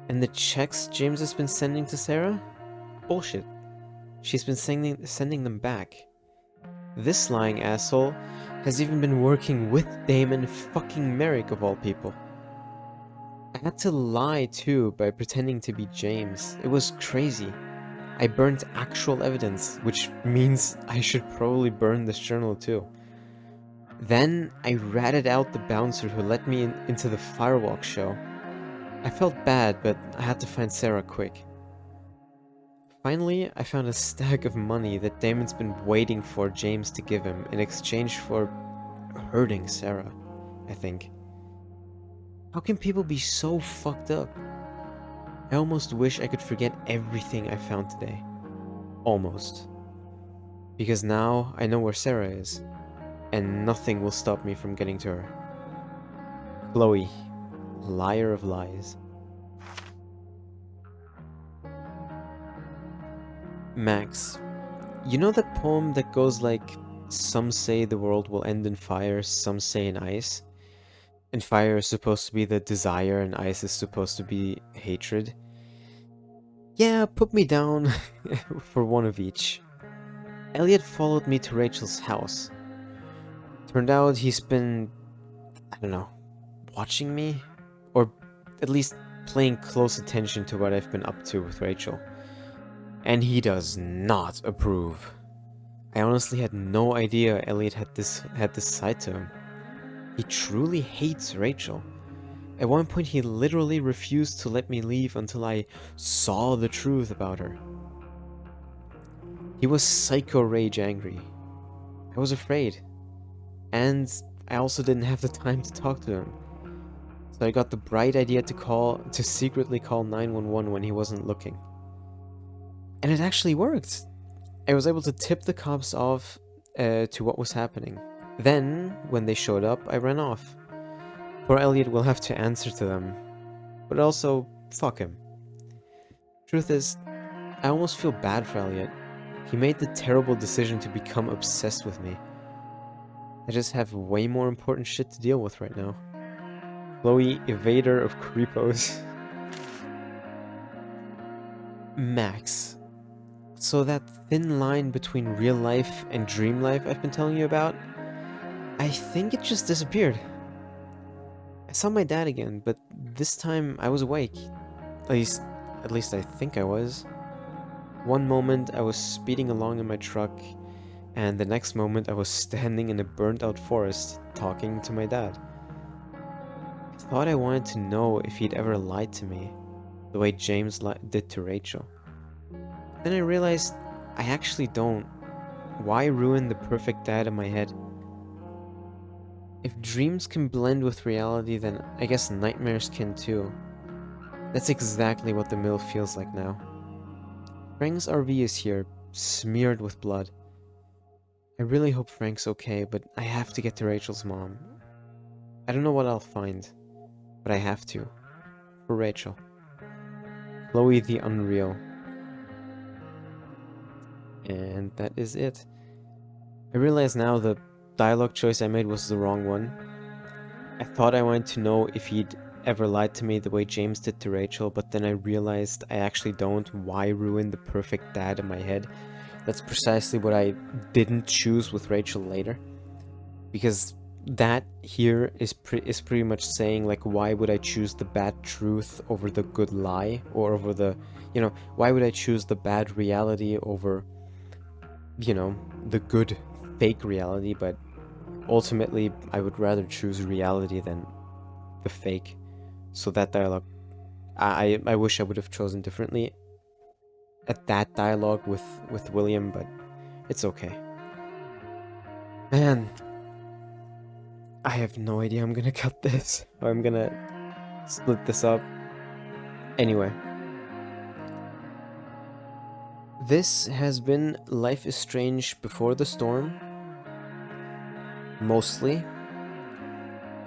And the checks James has been sending to Sarah? Bullshit. She's been sending them back. This lying asshole has even been working with Damon fucking Merrick of all people. I had to lie too by pretending to be James. It was crazy. I burnt actual evidence, which means I should probably burn this journal too. Then I ratted out the bouncer who let me into the fireworks show. I felt bad, but I had to find Sarah quick. Finally, I found a stack of money that Damon's been waiting for James to give him in exchange for hurting Sarah, I think. How can people be so fucked up? I almost wish I could forget everything I found today. Almost. Because now I know where Sarah is, and nothing will stop me from getting to her. Chloe, liar of lies. Max, you know that poem that goes like, some say the world will end in fire, some say in ice? And fire is supposed to be the desire and ice is supposed to be hatred? Yeah, put me down for one of each. Elliot followed me to Rachel's house. Turned out he's been, I don't know, watching me? Or at least paying close attention to what I've been up to with Rachel. And he does not approve. I honestly had no idea Elliot had this side to him. He truly hates Rachel. At one point he literally refused to let me leave until I saw the truth about her. He was psycho rage angry. I was afraid. And I also didn't have the time to talk to him. So I got the bright idea to secretly call 911 when he wasn't looking. And it actually worked. I was able to tip the cops off to what was happening. Then, when they showed up, I ran off. Poor Elliot will have to answer to them. But also, fuck him. Truth is, I almost feel bad for Elliot. He made the terrible decision to become obsessed with me. I just have way more important shit to deal with right now. Chloe, evader of creepos. Max. So that thin line between real life and dream life I've been telling you about, I think it just disappeared. I saw my dad again, but this time I was awake. At least I think I was. One moment I was speeding along in my truck, and the next moment I was standing in a burnt out forest talking to my dad. I thought I wanted to know if he'd ever lied to me, the way James did to Rachel. Then I realized I actually don't. Why ruin the perfect dad in my head? If dreams can blend with reality, then I guess nightmares can too. That's exactly what the mill feels like now. Frank's RV is here, smeared with blood. I really hope Frank's okay, but I have to get to Rachel's mom. I don't know what I'll find, but I have to. For Rachel. Chloe the Unreal. And that is it. I realize now the dialogue choice I made was the wrong one. I thought I wanted to know if he'd ever lied to me the way James did to Rachel, but then I realized I actually don't. Why ruin the perfect dad in my head? That's precisely what I didn't choose with Rachel later. Because that here is pretty much saying, like, why would I choose the bad truth over the good lie? Or over the, you know, why would I choose the bad reality over, you know, the good fake reality? But ultimately, I would rather choose reality than the fake. So that dialogue, I wish I would have chosen differently at that dialogue with William, but it's okay. Man, I have no idea I'm gonna cut this, or I'm gonna split this up. Anyway. This has been Life is Strange Before the Storm. Mostly.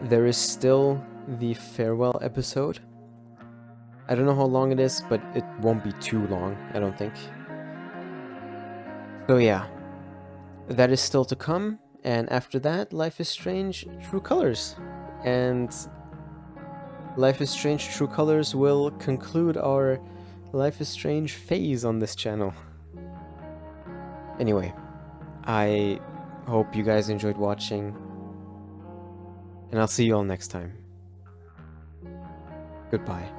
There is still the farewell episode. I don't know how long it is, but it won't be too long, I don't think. So yeah, that is still to come, and after that, Life is Strange True Colors. And Life is Strange True Colors will conclude our Life is Strange phase on this channel. Anyway, I hope you guys enjoyed watching, and I'll see you all next time. Goodbye.